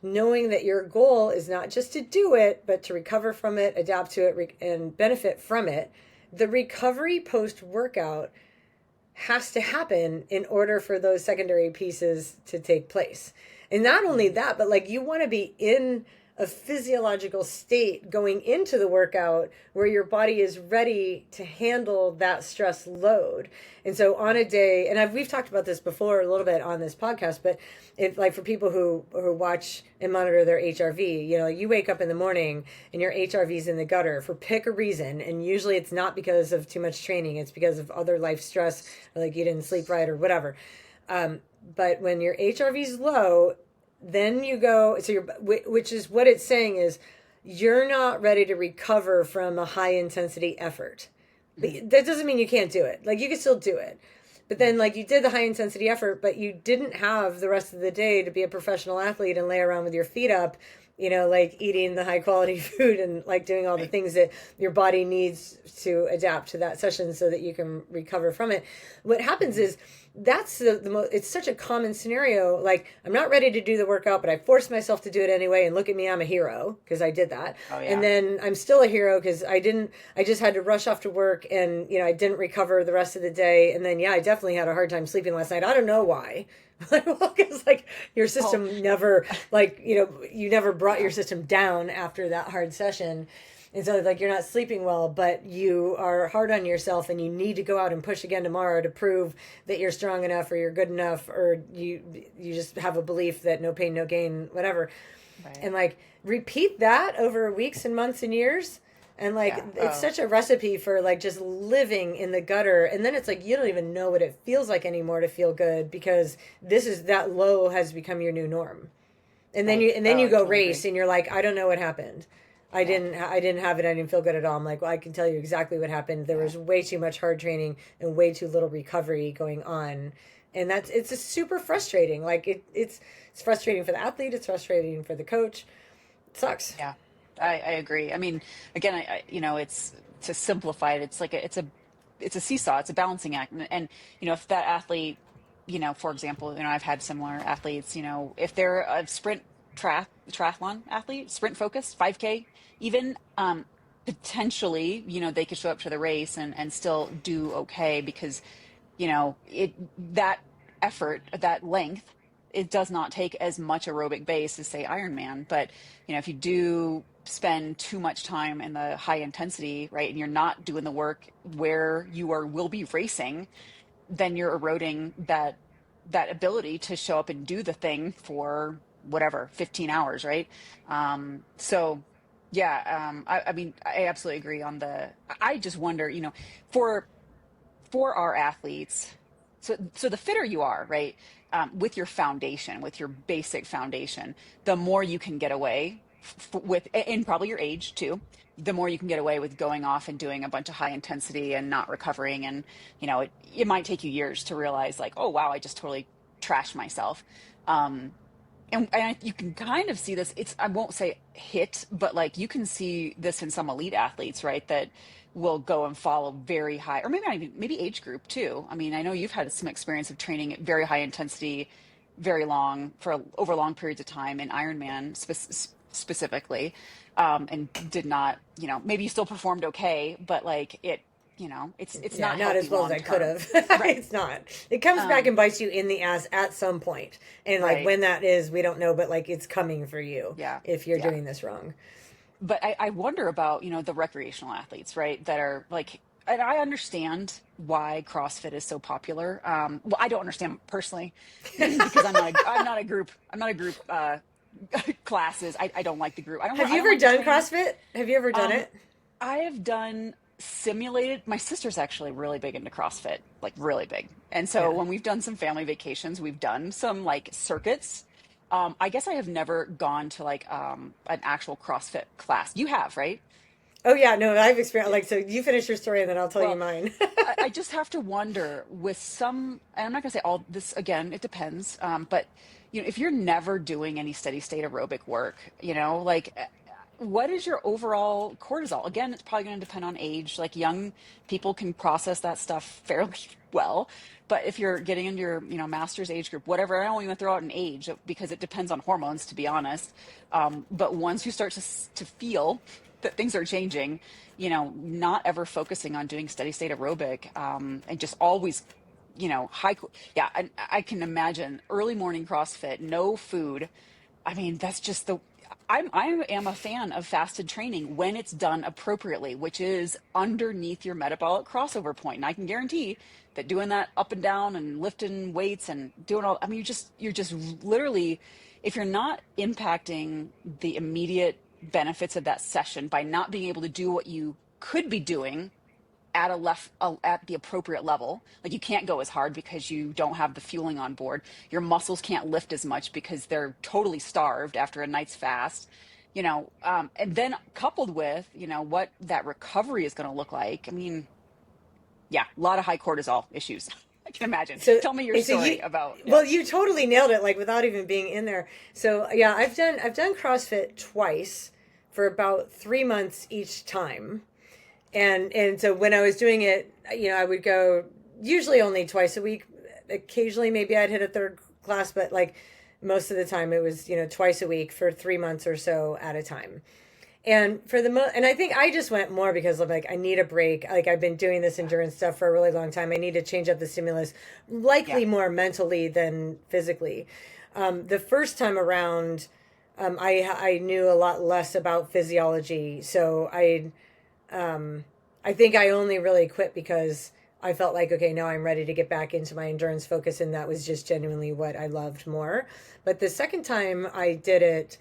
knowing that your goal is not just to do it, but to recover from it, adapt to it, and benefit from it, the recovery post-workout has to happen in order for those secondary pieces to take place. And not only that, but like you want to be in a physiological state going into the workout where your body is ready to handle that stress load. And so on a day, and we've talked about this before a little bit on this podcast, but if like for people who watch and monitor their HRV, you wake up in the morning and your HRV's in the gutter for pick a reason, and usually it's not because of too much training, it's because of other life stress, or like you didn't sleep right or whatever. But when your HRV's low, then you go, which is what it's saying is you're not ready to recover from a high intensity effort. But that doesn't mean you can't do it. Like you can still do it. But then like you did the high intensity effort, but you didn't have the rest of the day to be a professional athlete and lay around with your feet up like eating the high quality food and like doing all the Right. things that your body needs to adapt to that session so that you can recover from it. What happens Mhm. is that's the most, it's such a common scenario. Like, I'm not ready to do the workout, but I forced myself to do it anyway. And look at me, I'm a hero because I did that. Oh And yeah. then I'm still a hero because I just had to rush off to work and, I didn't recover the rest of the day. And then, yeah, I definitely had a hard time sleeping last night. I don't know why. Well, because like your Well, system never, like, you never brought yeah. your system down after that hard session. And so, like, you're not sleeping well, but you are hard on yourself, and you need to go out and push again tomorrow to prove that you're strong enough, or you're good enough, or you just have a belief that no pain, no gain, whatever. Right. And like repeat that over weeks and months and years. And like Yeah. it's Oh, such a recipe for like just living in the gutter. And then it's like you don't even know what it feels like anymore to feel good because this is that low has become your new norm. And then right. you Oh, I go totally race agree. and you're like, I don't know what happened. Yeah. I didn't have it. I didn't feel good at all. I'm like, well, I can tell you exactly what happened. There Yeah. was way too much hard training and way too little recovery going on. And it's a super frustrating. Like it's frustrating for the athlete. It's frustrating for the coach. It sucks. Yeah. I agree. I mean, again, it's to simplify it. It's like it's a seesaw. It's a balancing act. And if that athlete, for example, I've had similar athletes. If they're a sprint triathlon athlete, sprint focused, 5K, even potentially, they could show up to the race and still do okay because that effort, that length, it does not take as much aerobic base as say Ironman. But if you do spend too much time in the high intensity, right, and you're not doing the work where you will be racing, then you're eroding that ability to show up and do the thing for whatever 15 hours, right? So yeah, I mean, I absolutely agree on I just wonder, for our athletes, so the fitter you are, right, with your foundation, with your basic foundation, the more you can get away with, and probably your age too, the more you can get away with going off and doing a bunch of high intensity and not recovering. And it might take you years to realize like, oh wow, I just totally trashed myself. um and you can kind of see this. I won't say hit, but like you can see this in some elite athletes, right? That will go and follow very high, or maybe not even, maybe age group too. I mean, I know you've had some experience of training at very high intensity, very long for over long periods of time in Ironman specifically, and did not, maybe you still performed okay, but like it's Yeah, not not healthy as well as long I could term, have. right? It's not. It comes back Um, and bites you in the ass at some point. And like right. when that is, we don't know, but like it's coming for you Yeah. if you're Yeah. doing this wrong. But I wonder about, the recreational athletes, right? That are like, and I understand why CrossFit is so popular. Well, I don't understand personally because I'm not a group, classes. I don't like the group. Have I you don't ever like the done training. CrossFit? Have you ever done Um, it? I have done simulated. My sister's actually really big into CrossFit, like really big. And so Yeah. when we've done some family vacations, we've done some like circuits. I guess I have never gone to like an actual CrossFit class. You have, right? Oh yeah, no, I've experienced Yeah. like so you finish your story and then I'll tell you Well, mine. I just have to wonder with some, and I'm not going to say all this again, it depends. But if you're never doing any steady state aerobic work, like what is your overall cortisol? Again, it's probably going to depend on age. Like young people can process that stuff fairly well, but if you're getting into your, master's age group, whatever, I don't even throw out an age because it depends on hormones, to be honest. But once you start to feel that things are changing, not ever focusing on doing steady state aerobic, and just always, yeah, I can imagine early morning CrossFit, no food. I mean, that's just I am a fan of fasted training when it's done appropriately, which is underneath your metabolic crossover point. And I can guarantee that doing that up and down and lifting weights and doing all, I mean, you're just literally, if you're not impacting the immediate benefits of that session by not being able to do what you could be doing at the appropriate level. Like you can't go as hard because you don't have the fueling on board. Your muscles can't lift as much because they're totally starved after a night's fast. And then coupled with what that recovery is going to look like. I mean, yeah, a lot of high cortisol issues. can imagine. So Tell me your story about. Well, you totally nailed it, like without even being in there. So yeah, I've done CrossFit twice for about 3 months each time, and so when I was doing it, I would go usually only twice a week. Occasionally, maybe I'd hit a third class, but like most of the time, it was twice a week for 3 months or so at a time. And for the and I think I just went more because of like I need a break. Like I've been doing this endurance stuff for a really long time. I need to change up the stimulus, likely more mentally than physically. The first time around, I knew a lot less about physiology, so I think I only really quit because I felt like, okay, now I'm ready to get back into my endurance focus, and that was just genuinely what I loved more. But the second time I did it,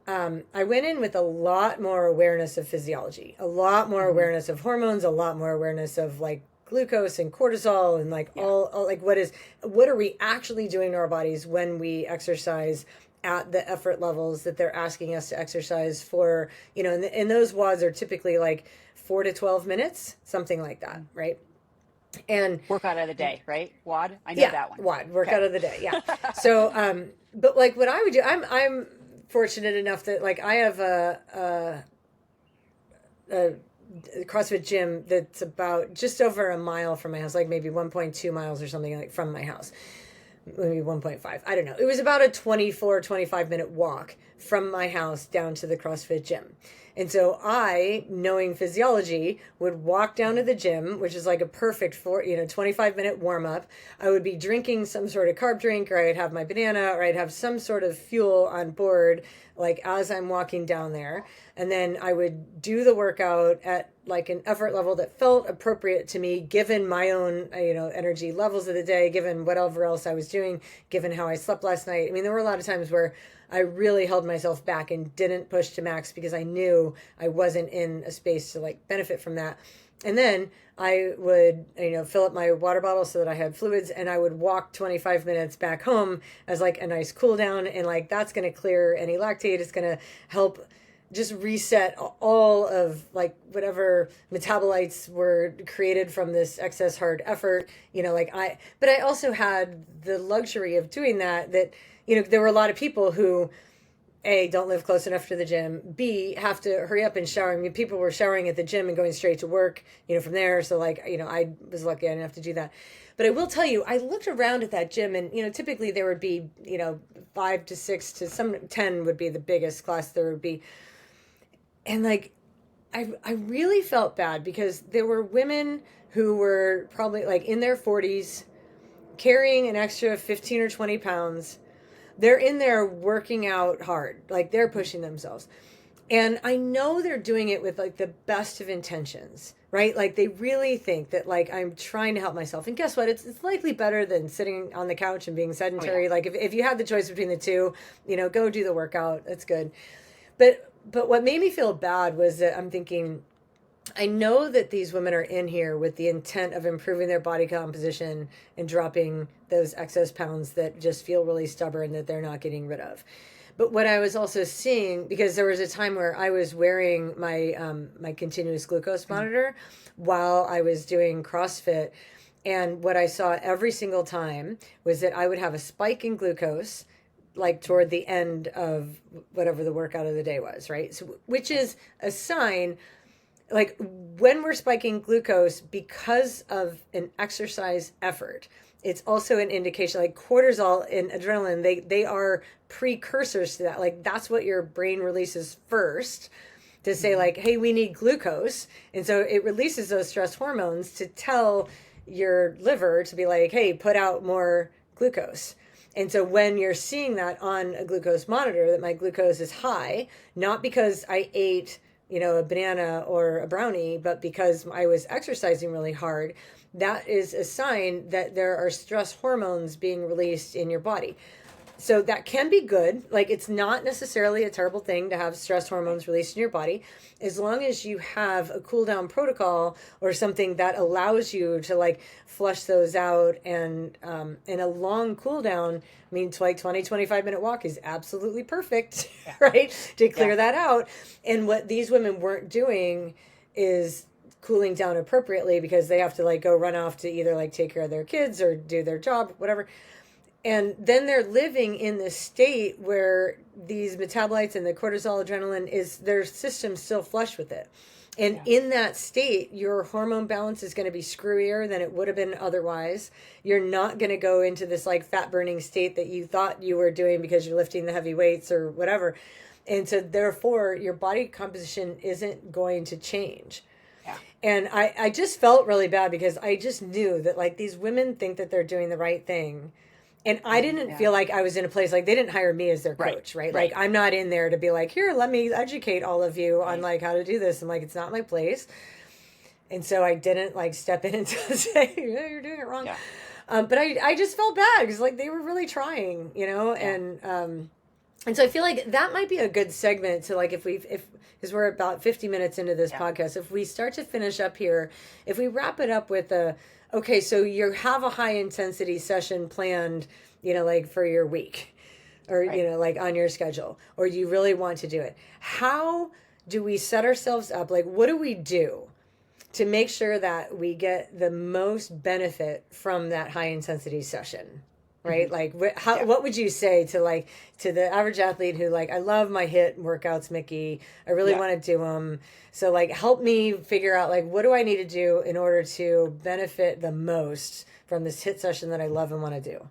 I went in with a lot more awareness of physiology, a lot more awareness of hormones, a lot more awareness of like glucose and cortisol and like all like what are we actually doing to our bodies when we exercise at the effort levels that they're asking us to exercise for, and those WODs are typically like 4 to 12 minutes, something like that, right? And workout of the day, right? WOD, I know that one. WOD, workout of the day, yeah. So, but like what I would do, I'm fortunate enough that like I have a CrossFit gym that's about just over a mile from my house, like maybe 1.2 miles or something like from my house. Maybe 1.5. I don't know. It was about a 25-minute walk from my house down to the CrossFit gym. And so I, knowing physiology, would walk down to the gym, which is like a perfect 25-minute warm up. I would be drinking some sort of carb drink, or I'd have my banana, or I'd have some sort of fuel on board, like as I'm walking down there. And then I would do the workout at like an effort level that felt appropriate to me, given my own, energy levels of the day, given whatever else I was doing, given how I slept last night. I mean, there were a lot of times where I really held myself back and didn't push to max because I knew I wasn't in a space to like benefit from that. And then I would, fill up my water bottle so that I had fluids, and I would walk 25 minutes back home as like a nice cool down. And like, that's going to clear any lactate. It's going to help just reset all of like whatever metabolites were created from this excess hard effort, but I also had the luxury of doing that, there were a lot of people who A, don't live close enough to the gym, B, have to hurry up and shower. I mean, people were showering at the gym and going straight to work, from there. So like, I was lucky I didn't have to do that. But I will tell you, I looked around at that gym and, typically there would be, 5 to 6 to some 10 would be the biggest class there would be. And like, I really felt bad because there were women who were probably like in their 40s carrying an extra 15 or 20 pounds. They're in there working out hard, like they're pushing themselves. And I know they're doing it with like the best of intentions, right? Like they really think that like I'm trying to help myself. And guess what? It's likely better than sitting on the couch and being sedentary. Like if you had the choice between the two, go do the workout. That's good. But what made me feel bad was that I'm thinking, I know that these women are in here with the intent of improving their body composition and dropping those excess pounds that just feel really stubborn that they're not getting rid of. But what I was also seeing, because there was a time where I was wearing my my continuous glucose monitor while I was doing CrossFit, and what I saw every single time was that I would have a spike in glucose like toward the end of whatever the workout of the day was, right? So, which is a sign, like when we're spiking glucose because of an exercise effort, it's also an indication, like cortisol and adrenaline, they are precursors to that. Like that's what your brain releases first to say like, hey, we need glucose. And so it releases those stress hormones to tell your liver to be like, hey, put out more glucose. And so when you're seeing that on a glucose monitor, that my glucose is high, not because I ate, a banana or a brownie, but because I was exercising really hard, that is a sign that there are stress hormones being released in your body. So that can be good. Like it's not necessarily a terrible thing to have stress hormones released in your body, as long as you have a cool down protocol or something that allows you to like flush those out. And a long cool down, I mean, like 25-minute walk is absolutely perfect, right? To clear that out. And what these women weren't doing is cooling down appropriately because they have to like go run off to either like take care of their kids or do their job, whatever. And then they're living in this state where these metabolites and the cortisol, adrenaline, is their system still flush with it. And in that state, your hormone balance is going to be screwier than it would have been otherwise. You're not going to go into this like fat burning state that you thought you were doing because you're lifting the heavy weights or whatever. And so therefore your body composition isn't going to change. Yeah. And I just felt really bad because I just knew that like these women think that they're doing the right thing. And I didn't feel like I was in a place, like they didn't hire me as their coach, right? Like I'm not in there to be like, here, let me educate all of you on like how to do this. And like, it's not my place. And so I didn't like step in and say, yeah, you're doing it wrong. Yeah. But I just felt bad because like they were really trying, you know? Yeah. And so I feel like that might be a good segment to like, because we're about 50 minutes into this podcast, if we start to finish up here, if we wrap it up with okay, so you have a high intensity session planned, you know, like for your week or, you know, like on your schedule, or you really want to do it. How do we set ourselves up? Like, what do we do to make sure that we get the most benefit from that high intensity session? Right? Like, what would you say to the average athlete who like, I love my HIIT workouts, Mikki. I really want to do them. So like, help me figure out like, what do I need to do in order to benefit the most from this HIIT session that I love and want to do?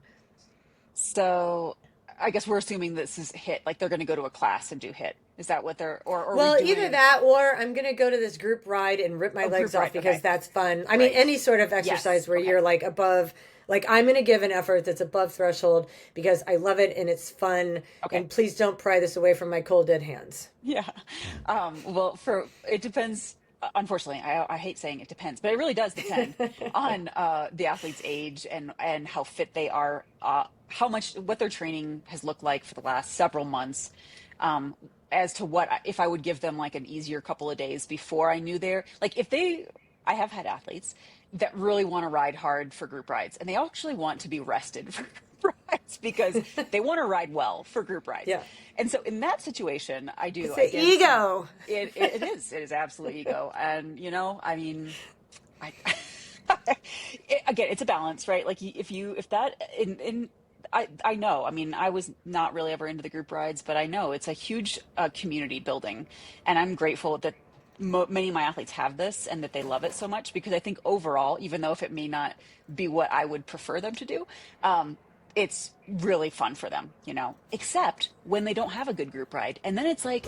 So I guess we're assuming this is HIIT, like they're going to go to a class and do HIIT. Is that what they're, or well, either that or I'm going to go to this group ride and rip my legs off because that's fun. I mean, any sort of exercise where you're like above. Like, I'm going to give an effort that's above threshold because I love it and it's fun. Okay. And please don't pry this away from my cold, dead hands. Yeah. Well, it depends. Unfortunately, I hate saying it depends, but it really does depend on the athlete's age and how fit they are, what their training has looked like for the last several months, as to if I would give them like an easier couple of days before I knew I have had athletes that really want to ride hard for group rides, and they actually want to be rested for group rides because they want to ride well for group rides. Yeah. And so in that situation, I do. It's ego. It is absolute ego. And, you know, I mean, again, it's a balance, right? Like I know, I mean, I was not really ever into the group rides, but I know it's a huge community building, and I'm grateful that many of my athletes have this and that they love it so much, because I think overall, even though if it may not be what I would prefer them to do, it's really fun for them, you know, except when they don't have a good group ride. And then it's like,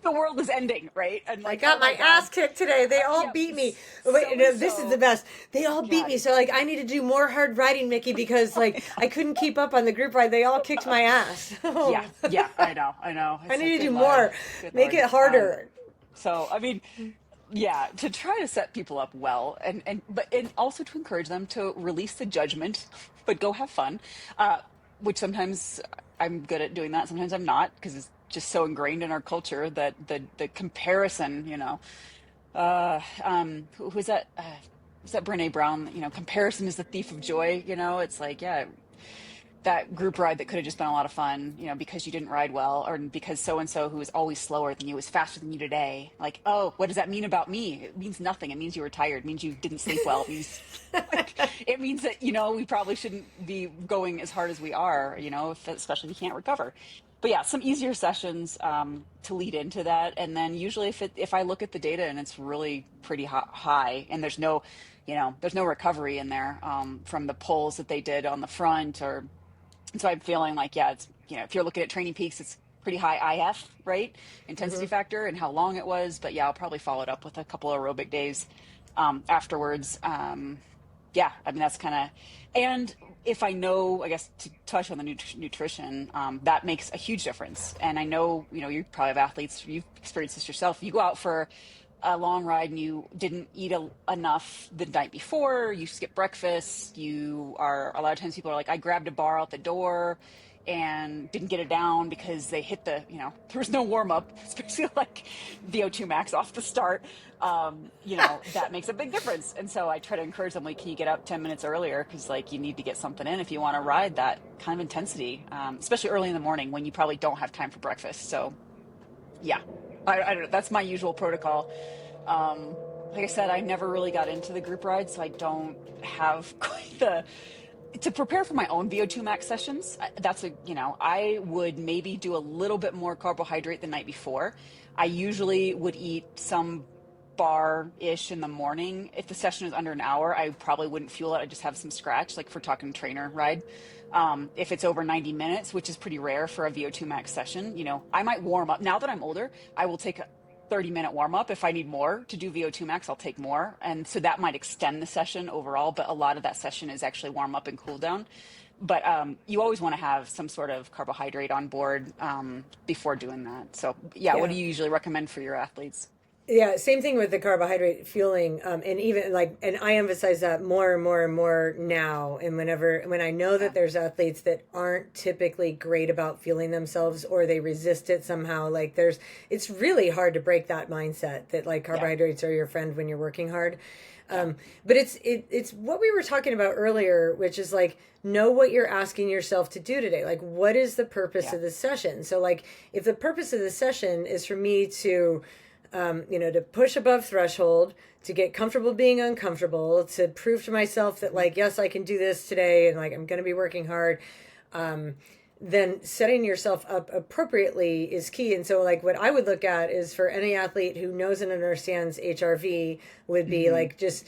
the world is ending, right? And like, I got my ass kicked today. They all beat me. Wait, no, this is the best. They all beat me. So like, I need to do more hard riding, Mikki, because like I couldn't keep up on the group ride. They all kicked my ass. Yeah, I know. I need to do more. Make it harder. So, I mean, yeah, to try to set people up well and also to encourage them to release the judgment, but go have fun, which sometimes I'm good at doing that. Sometimes I'm not, because it's just so ingrained in our culture that the comparison, you know, who is that? Is that Brene Brown? You know, comparison is the thief of joy. You know, it's like, yeah, that group ride that could have just been a lot of fun, you know, because you didn't ride well, or because so-and-so who was always slower than you was faster than you today. Like, oh, what does that mean about me? It means nothing. It means you were tired. It means you didn't sleep well. It means that, you know, we probably shouldn't be going as hard as we are, you know, especially if you can't recover. But yeah, some easier sessions to lead into that. And then usually if I look at the data and it's really pretty high and there's no recovery in there from the pulls that they did on the front, and so I'm feeling like, yeah, it's, you know, if you're looking at Training Peaks, it's pretty high IF, right? Intensity factor and how long it was. But yeah, I'll probably follow it up with a couple of aerobic days afterwards. Yeah, I mean, that's kind of, and if I know, I guess to touch on the nutrition, that makes a huge difference. And I know, you know, you probably have athletes, you've experienced this yourself. You go out for a long ride and you didn't eat enough the night before, you skip breakfast, a lot of times people are like, I grabbed a bar out the door and didn't get it down because they hit there was no warm up, especially like VO2 max off the start. You know, that makes a big difference. And so I try to encourage them, like, can you get up 10 minutes earlier? Because like you need to get something in if you want to ride that kind of intensity, especially early in the morning when you probably don't have time for breakfast. So yeah, I don't know. That's my usual protocol. like I said, I never really got into the group ride, so I don't have quite the to prepare for my own VO2 max sessions. That's I would maybe do a little bit more carbohydrate the night before. I usually would eat some bar-ish in the morning. If the session is under an hour, I probably wouldn't fuel it. I just have some scratch, like if we're talking trainer ride. If it's over 90 minutes, which is pretty rare for a VO2 max session, I might warm up. Now that I'm older, I will take a 30-minute warm up. If I need more to do VO2 max, I'll take more. And so that might extend the session overall, but a lot of that session is actually warm up and cool down. But you always want to have some sort of carbohydrate on board before doing that. So yeah, what Yeah. do you usually recommend for your athletes? Yeah, same thing with the carbohydrate fueling, and even like, and I emphasize that more and more and more now. And when I know Yeah. that there's athletes that aren't typically great about fueling themselves, or they resist it somehow, like it's really hard to break that mindset that like Yeah. carbohydrates are your friend when you're working hard. Yeah. But it's what we were talking about earlier, which is like, know what you're asking yourself to do today. Like, what is the purpose Yeah. of the session? So like, if the purpose of the session is for me to to push above threshold, to get comfortable being uncomfortable, to prove to myself that like, yes, I can do this today, and like I'm going to be working hard. Then setting yourself up appropriately is key. And so like what I would look at is for any athlete who knows and understands HRV would be Hmm. like just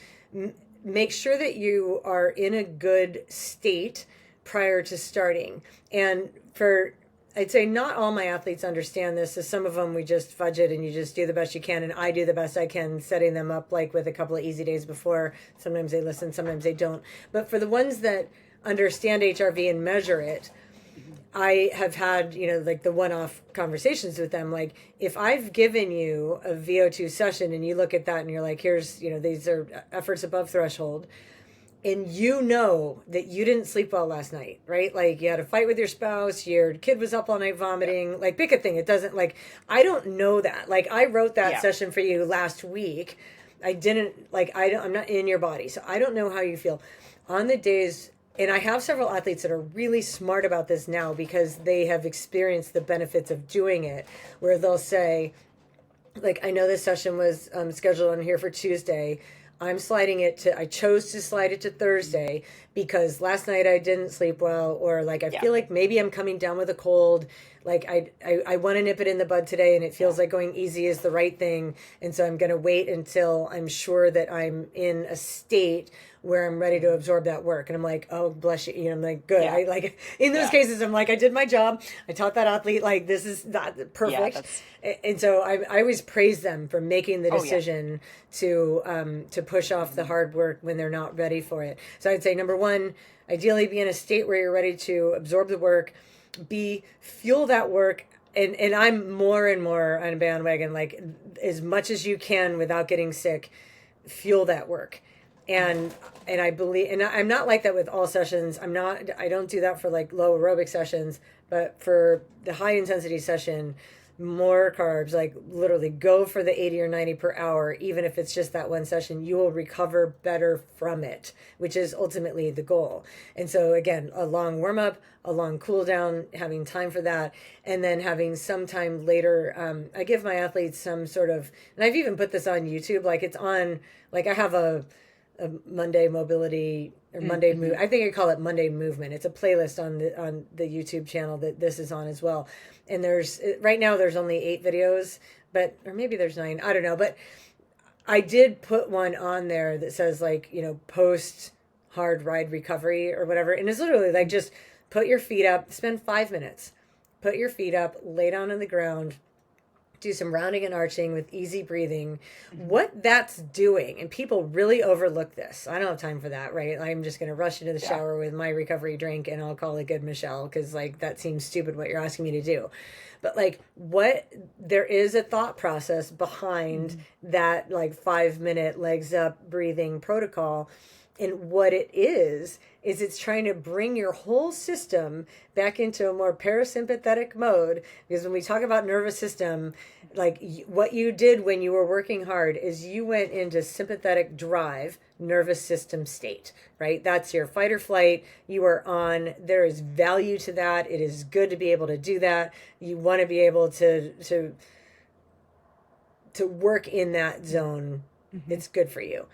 make sure that you are in a good state prior to starting. And for I'd say not all my athletes understand this. So some of them we just fudge it and you just do the best you can. And I do the best I can setting them up like with a couple of easy days before. Sometimes they listen, sometimes they don't. But for the ones that understand HRV and measure it, Hmm. I have had, like the one off conversations with them. Like, if I've given you a VO2 session and you look at that and you're like, here's, these are efforts above threshold, and you know that you didn't sleep well last night, right? Like, you had a fight with your spouse, your kid was up all night Yeah. vomiting, like, pick a thing. It doesn't, like, I don't know that. Like, I wrote that Yeah. session for you last week. I didn't, like, I'm not in your body. So I don't know how you feel on the days. And I have several athletes that are really smart about this now because they have experienced the benefits of doing it, where they'll say, like, I know this session was scheduled on here for Tuesday. I chose to slide it to Thursday because last night I didn't sleep well, or like I Yeah. feel like maybe I'm coming down with a cold. Like, I want to nip it in the bud today, and it feels Yeah. like going easy is the right thing. And so I'm going to wait until I'm sure that I'm in a state where I'm ready to absorb that work. And I'm like, oh, bless you. I'm like, good. Yeah. I like, in those Yeah. cases, I'm like, I did my job. I taught that athlete, like, this is not Yeah. perfect. That's, And so I always praise them for making the oh yeah. decision to push off the hard work when they're not ready for it. So I'd say number one, ideally be in a state where you're ready to absorb the work. B, fuel that work. And I'm more and more on a bandwagon, like, as much as you can without getting sick, fuel that work. And I believe, and I'm not like that with all sessions. I don't do that for like low aerobic sessions, but for the high intensity session, more carbs, like literally go for the 80 or 90 per hour. Even if it's just that one session, you will recover better from it, which is ultimately the goal. And so again, a long warm up, a long cool down, having time for that, and then having some time later. I give my athletes some sort of, and I've even put this on YouTube, like it's on, like I have a Monday mobility or Monday move. Mm-hmm. I think I call it Monday movement. It's a playlist on the YouTube channel that this is on as well. And there's right now there's only 8 videos, but or maybe there's 9. I don't know, but I did put one on there that says like post hard ride recovery or whatever, and it's literally like just put your feet up, spend 5 minutes, put your feet up, lay down on the ground, do some rounding and arching with easy breathing. Mm-hmm. What that's doing, and people really overlook this. I don't have time for that, right? I'm just going to rush into the Yeah. shower with my recovery drink and I'll call it good, Michelle, because like that seems stupid what you're asking me to do. But like there is a thought process behind that like 5-minute legs up breathing protocol. And what it is it's trying to bring your whole system back into a more parasympathetic mode. Because when we talk about nervous system, like what you did when you were working hard is you went into sympathetic drive nervous system state, right? That's your fight or flight. You are on. There is value to that. It is good to be able to do that. You want to be able to work in that zone it's good for you.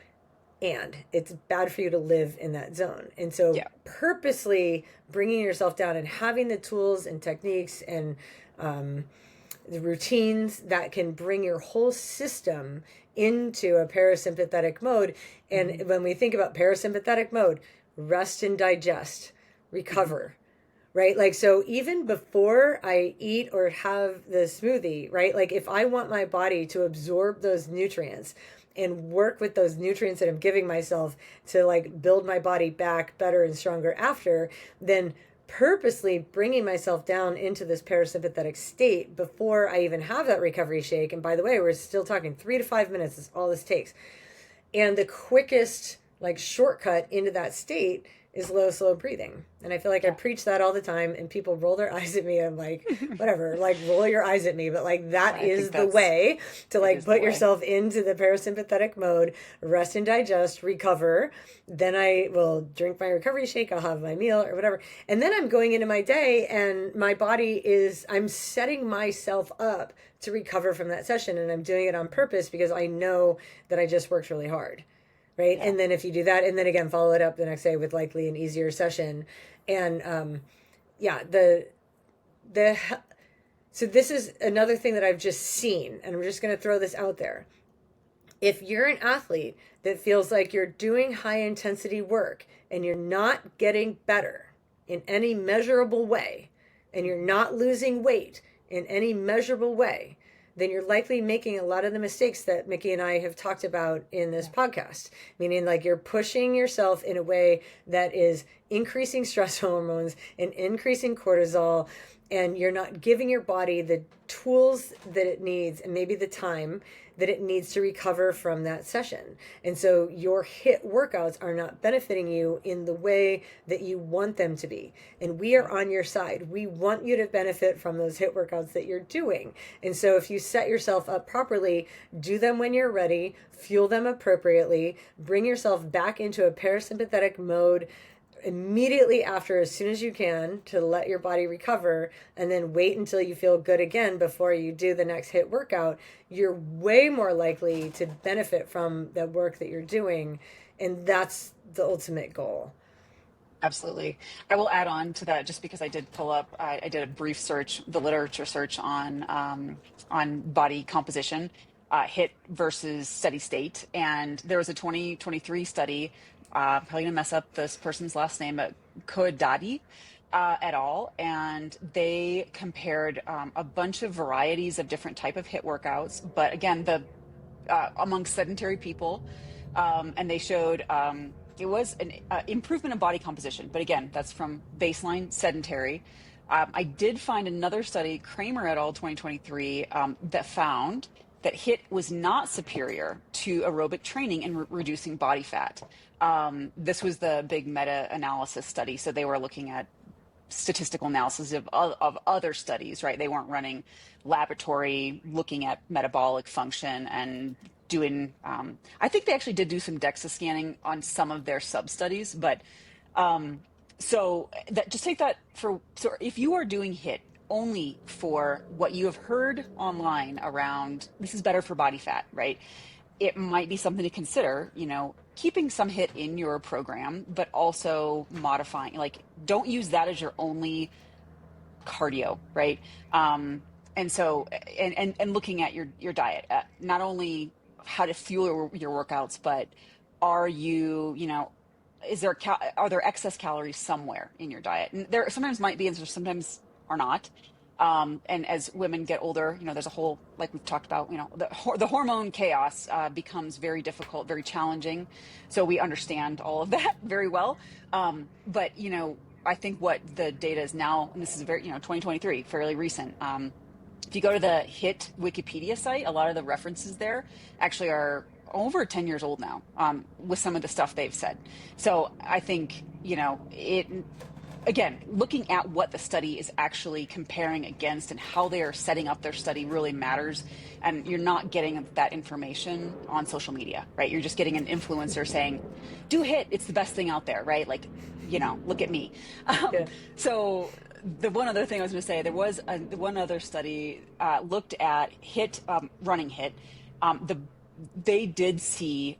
And it's bad for you to live in that zone. And so Yeah. purposely bringing yourself down and having the tools and techniques and the routines that can bring your whole system into a parasympathetic mode. And when we think about parasympathetic mode, rest and digest, recover, right? Like, so even before I eat or have the smoothie, right? Like, if I want my body to absorb those nutrients and work with those nutrients that I'm giving myself to like build my body back better and stronger after, then purposely bringing myself down into this parasympathetic state before I even have that recovery shake. And by the way, we're still talking 3 to 5 minutes is all this takes. And the quickest like shortcut into that state is slow breathing. And I feel like I preach that all the time and people roll their eyes at me. I'm like, whatever, like roll your eyes at me. But like that is the way to like put yourself into the parasympathetic mode, rest and digest, recover. Then I will drink my recovery shake. I'll have my meal or whatever. And then I'm going into my day and my body is, I'm setting myself up to recover from that session. And I'm doing it on purpose because I know that I just worked really hard. Right. Yeah. And then if you do that, and then again, follow it up the next day with likely an easier session. And so this is another thing that I've just seen, and I'm just going to throw this out there. If you're an athlete that feels like you're doing high intensity work and you're not getting better in any measurable way, and you're not losing weight in any measurable way, then you're likely making a lot of the mistakes that Mikki and I have talked about in this podcast. Meaning like you're pushing yourself in a way that is increasing stress hormones and increasing cortisol, and you're not giving your body the tools that it needs and maybe the time that it needs to recover from that session. And so your HIIT workouts are not benefiting you in the way that you want them to be. And we are on your side. We want you to benefit from those HIIT workouts that you're doing. And so if you set yourself up properly, do them when you're ready, fuel them appropriately, bring yourself back into a parasympathetic mode immediately after, as soon as you can, to let your body recover, and then wait until you feel good again before you do the next HIIT workout, you're way more likely to benefit from the work that you're doing. And that's the ultimate goal. Absolutely. I will add on to that just because I did pull up, I did a brief search, the literature search on body composition, HIIT versus steady state. And there was a 2023 study, probably gonna mess up this person's last name, but Kodadi et al. And they compared a bunch of varieties of different type of HIIT workouts. But again, among sedentary people, and they showed it was an improvement in body composition. But again, that's from baseline sedentary. I did find another study, Kramer et al. 2023, that found that HIIT was not superior to aerobic training in reducing body fat. This was the big meta-analysis study. So they were looking at statistical analysis of other studies, right? They weren't running laboratory looking at metabolic function and doing, I think they actually did do some DEXA scanning on some of their sub-studies, but so that, just take that so if you are doing HIIT only for what you have heard online around, this is better for body fat, right? It might be something to consider, keeping some HIIT in your program, but also modifying, like, don't use that as your only cardio, right? And so, and looking at your diet, not only how to fuel your workouts, but are you, are there excess calories somewhere in your diet? And there sometimes might be, and sometimes are not. And as women get older, there's a whole, like we've talked about, the hormone chaos becomes very difficult, very challenging. So we understand all of that very well. But, I think what the data is now, and this is very, 2023, fairly recent. If you go to the HIIT Wikipedia site, a lot of the references there actually are over 10 years old now, with some of the stuff they've said. So I think, again, looking at what the study is actually comparing against and how they are setting up their study really matters. And you're not getting that information on social media, right? You're just getting an influencer saying, do HIIT, it's the best thing out there, right? Like, look at me. Yeah. So the one other thing I was going to say, there was one other study looked at HIIT, running HIIT. The they did see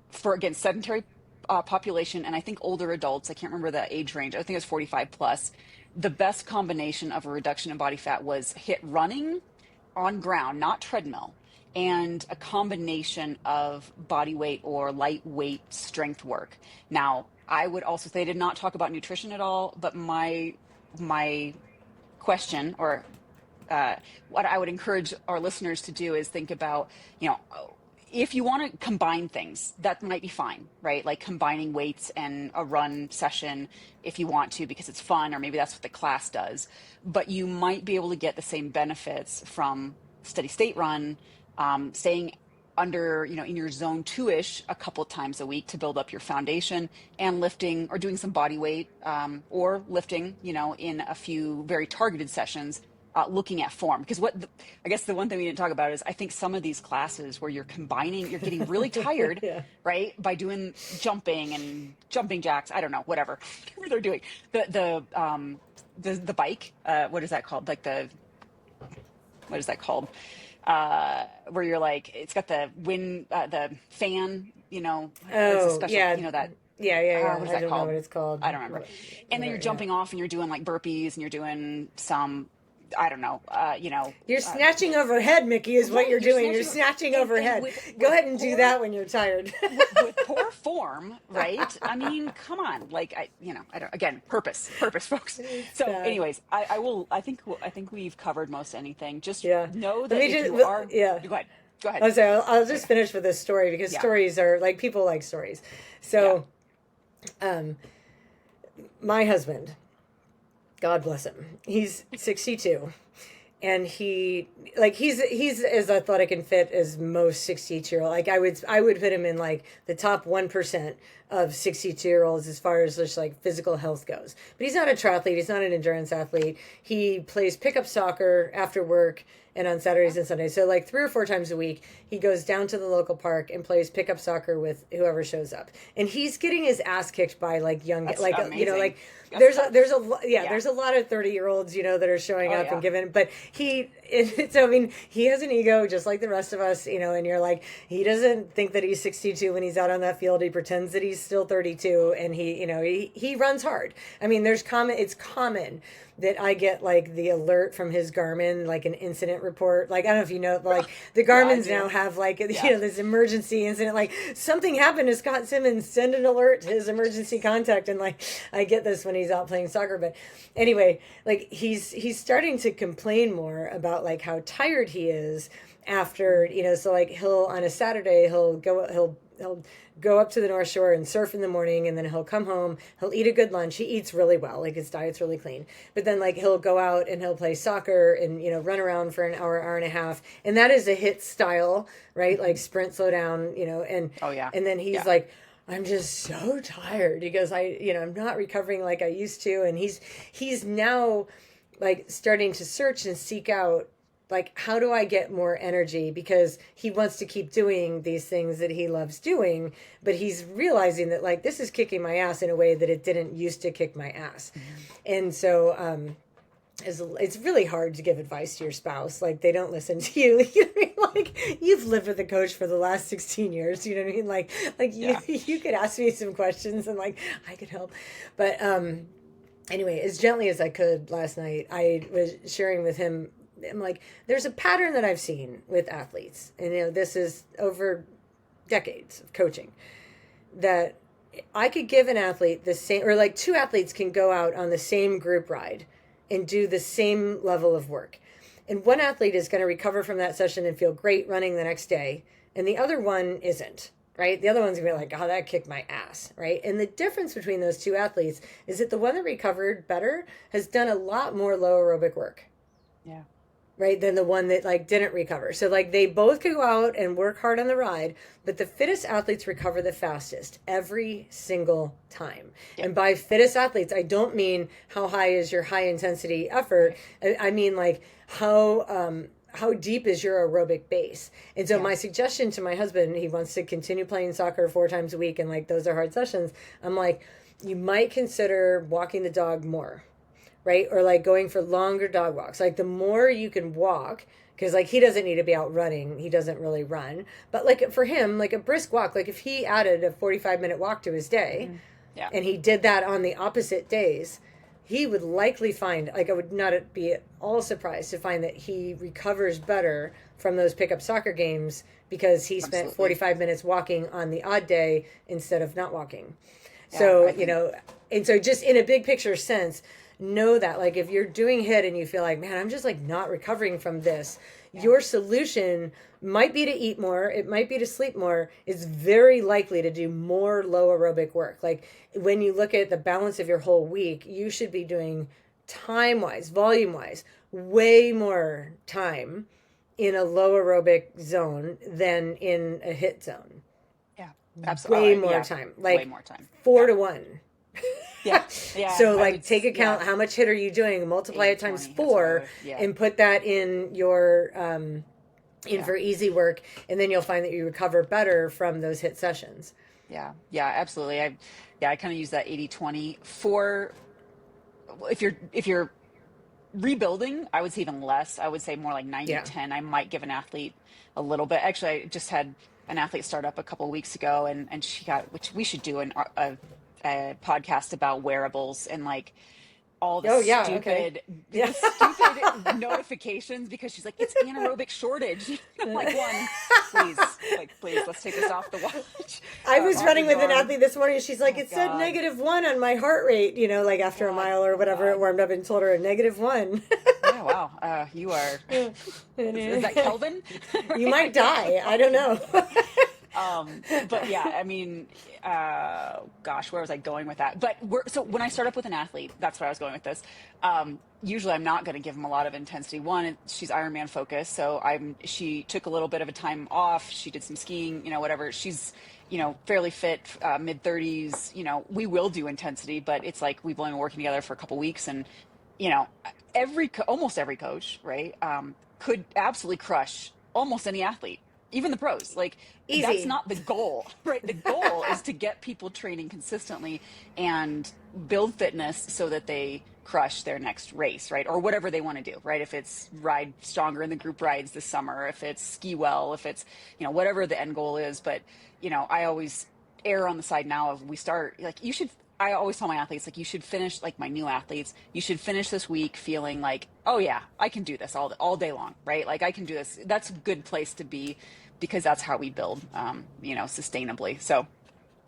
for, again, sedentary population, and I think older adults, I can't remember the age range, I think it was 45 plus, the best combination of a reduction in body fat was HIIT running on ground, not treadmill, and a combination of body weight or lightweight strength work. Now, I would also say, they did not talk about nutrition at all, but my question, or what I would encourage our listeners to do, is think about, you know, if you want to combine things, that might be fine, right? Like combining weights and a run session if you want to, because it's fun, or maybe that's what the class does. But you might be able to get the same benefits from steady state run, staying under, you know, in your zone two-ish a couple times a week to build up your foundation, and lifting or doing some body weight, or lifting, you know, in a few very targeted sessions, looking at form. Because I guess the one thing we didn't talk about is, I think some of these classes where you're combining, you're getting really tired, Yeah. right? By doing jumping and jumping jacks, I don't know, whatever they're doing. The bike, what is that called? Like what is that called? Where you're like, it's got the wind, the fan, you know, it's a Oh, special, yeah. you know, that, Yeah. what is I that don't know called? what it's called. I don't remember. And then you're jumping off and you're doing like burpees, and you're doing some, I don't know, you know. You're snatching overhead, Mickey, is what Right, you're doing. You're snatching snatching overhead. Go ahead and do that when you're tired. with poor form, right? I mean, come on. Like, I don't, again, purpose, folks. So bad. anyways, I think we've covered most anything. Just Yeah. know Let that me if just- you are, yeah. go ahead. I'm sorry, I'll just finish with this story, because Yeah. stories are like, people like stories. So, my husband, God bless him, he's 62, and he's as athletic and fit as most 62-year-old. Like, I would put him in like the top 1% of 62-year-olds as far as just like physical health goes. But he's not a triathlete. He's not an endurance athlete. He plays pickup soccer after work and on Saturdays and Sundays. So like 3 or 4 times a week, he goes down to the local park and plays pickup soccer with whoever shows up. And he's getting his ass kicked by like young, That's like, amazing. you know, like That's there's a lot of 30-year-olds, you know, that are showing up and giving, but so I mean, he has an ego just like the rest of us, you know, and you're like, he doesn't think that he's 62 when he's out on that field. He pretends that he's still 32, and he runs hard. I mean, it's common that I get like the alert from his Garmin, like an incident report. Like, I don't know if you know, like the Garmins now have like, you know, this emergency incident, like something happened to Scott Simmons, send an alert to his emergency contact. And like, I get this when he's out playing soccer. But anyway, like he's starting to complain more about like how tired he is after, you know, so like on a Saturday, he'll go up to the North Shore and surf in the morning, and then he'll come home, he'll eat a good lunch. He eats really well, like his diet's really clean. But then like he'll go out and he'll play soccer and, you know, run around for an hour and a half. And that is a HIIT style, right? Like sprint, slow down, you know, and and then he's like, I'm just so tired. He goes, I'm not recovering like I used to. And he's now like starting to search and seek out, like, how do I get more energy? Because he wants to keep doing these things that he loves doing, but he's realizing that like, this is kicking my ass in a way that it didn't used to kick my ass. And so, it's really hard to give advice to your spouse. Like, they don't listen to you. You know what I mean? Like, you've lived with a coach for the last 16 years. You know what I mean? Like you could ask me some questions and like, I could help. But, anyway, as gently as I could last night, I was sharing with him, I'm like, there's a pattern that I've seen with athletes. And, you know, this is over decades of coaching, that I could give an athlete the same, or like 2 athletes can go out on the same group ride and do the same level of work. And one athlete is going to recover from that session and feel great running the next day. And the other one isn't, right? The other one's going to be like, oh, that kicked my ass, right? And the difference between those 2 athletes is that the one that recovered better has done a lot more low aerobic work. Yeah. Right, than the one that like didn't recover. So like they both could go out and work hard on the ride, but the fittest athletes recover the fastest every single time. Yeah. And by fittest athletes, I don't mean how high is your high intensity effort. I mean like how deep is your aerobic base. And so my suggestion to my husband, he wants to continue playing soccer 4 times a week, and like those are hard sessions. I'm like, you might consider walking the dog more. Right? Or like going for longer dog walks. Like the more you can walk because like he doesn't need to be out running. He doesn't really run. But like for him, like a brisk walk, like if he added a 45-minute walk to his day Yeah. and he did that on the opposite days, he would likely find, like I would not be at all surprised to find that he recovers better from those pickup soccer games because he spent Absolutely. 45 minutes walking on the odd day instead of not walking. Yeah, So, I think- and so just in a big picture sense, know that like if you're doing HIIT and you feel like, man, I'm just like not recovering from this, your solution might be to eat more, it might be to sleep more. It's very likely to do more low aerobic work. Like when you look at the balance of your whole week, you should be doing time wise, volume wise, way more time in a low aerobic zone than in a HIIT zone. Yeah. Absolutely. Way more time. Like way more time. 4 to 1. Yeah. Yeah. So I like would- take account yeah. how much HIIT are you doing, multiply it 80, times 20, that's 4 what I would- yeah. and put that in your for easy work, and then you'll find that you recover better from those HIIT sessions. Yeah. Yeah, absolutely. I kind of use that 80-20 for if you're rebuilding, I would say even less. I would say more like 90-10. I might give an athlete a little bit. Actually, I just had an athlete start up a couple of weeks ago, and she got, which we should do a podcast about wearables and like all the stupid notifications because she's like, it's anaerobic shortage. I'm like, please, let's take this off the watch. I was running with an arm. athlete this morning. She's like, it said God. -1 on my heart rate, like after a mile or whatever it warmed up, and told her a -1. Yeah, wow. You are, is that Kelvin? You might die. I don't know. But yeah, I mean, gosh, where was I going with that? But so when I start up with an athlete, that's where I was going with this. Usually I'm not going to give them a lot of intensity. One, she's Ironman focused. So she took a little bit of a time off. She did some skiing, whatever. She's, fairly fit, mid 30s, we will do intensity, but it's like, we've only been working together for a couple weeks and, almost every coach, right. Could absolutely crush almost any athlete. Even the pros, like Easy. That's not the goal, right? The goal is to get people training consistently and build fitness so that they crush their next race, right? Or whatever they want to do, right? If it's ride stronger in the group rides this summer, if it's ski well, if it's, whatever the end goal is. But, I always err on the side now of I always tell my athletes, like, you should finish, like my new athletes, you should finish this week feeling like, oh yeah, I can do this all day long, right? Like I can do this. That's a good place to be because that's how we build, sustainably. So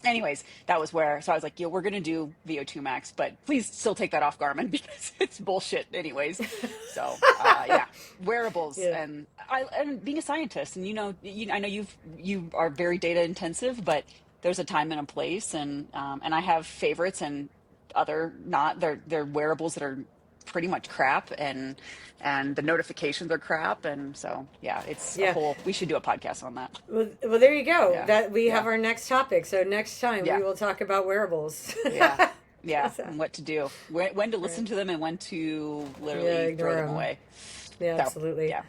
anyways, that was so I was like, we're going to do VO2 max, but please still take that off Garmin because it's bullshit anyways. So, wearables and being a scientist and, I know you are very data intensive, but there's a time and a place and I have favorites and other not, they're wearables that are pretty much crap and the notifications are crap. And so, it's we should do a podcast on that. Well, there you go. Yeah. That we have our next topic. So next time we will talk about wearables. Yeah. And what to do, when to listen to them and when to literally throw them away. Yeah, So, absolutely. Yeah.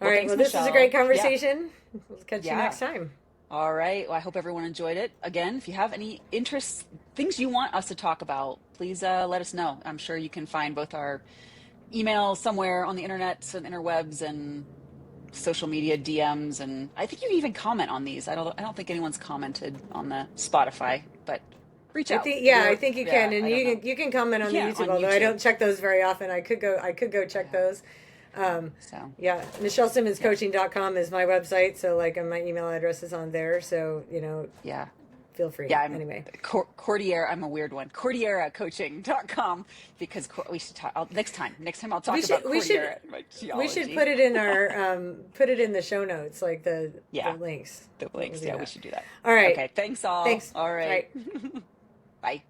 All right. Thanks, Well, this was a Michelle. great conversation. We'll catch you Yeah. next time. All right. Well, I hope everyone enjoyed it. Again, if you have any interests, things you want us to talk about, please let us know. I'm sure you can find both our emails somewhere on the internet and interwebs and social media DMs, and I think you can even comment on these. I don't think anyone's commented on the Spotify, but reach out. I think you can, and you can comment on the Yeah, YouTube. on Although I YouTube. don't check those very often. I could go check those. So MichelleSimmonsCoaching.com is my website, so like my email address is on there. So feel free. Yeah, anyway. Cordillera, I'm a weird one. CordilleraCoaching.com because we should talk next time. I'll talk about Cordillera. We should put it in our put it in the show notes, like the links. The links. We'll do Yeah, that. we should do that. All right. Okay. Thanks all. Thanks. All right. All right. Bye.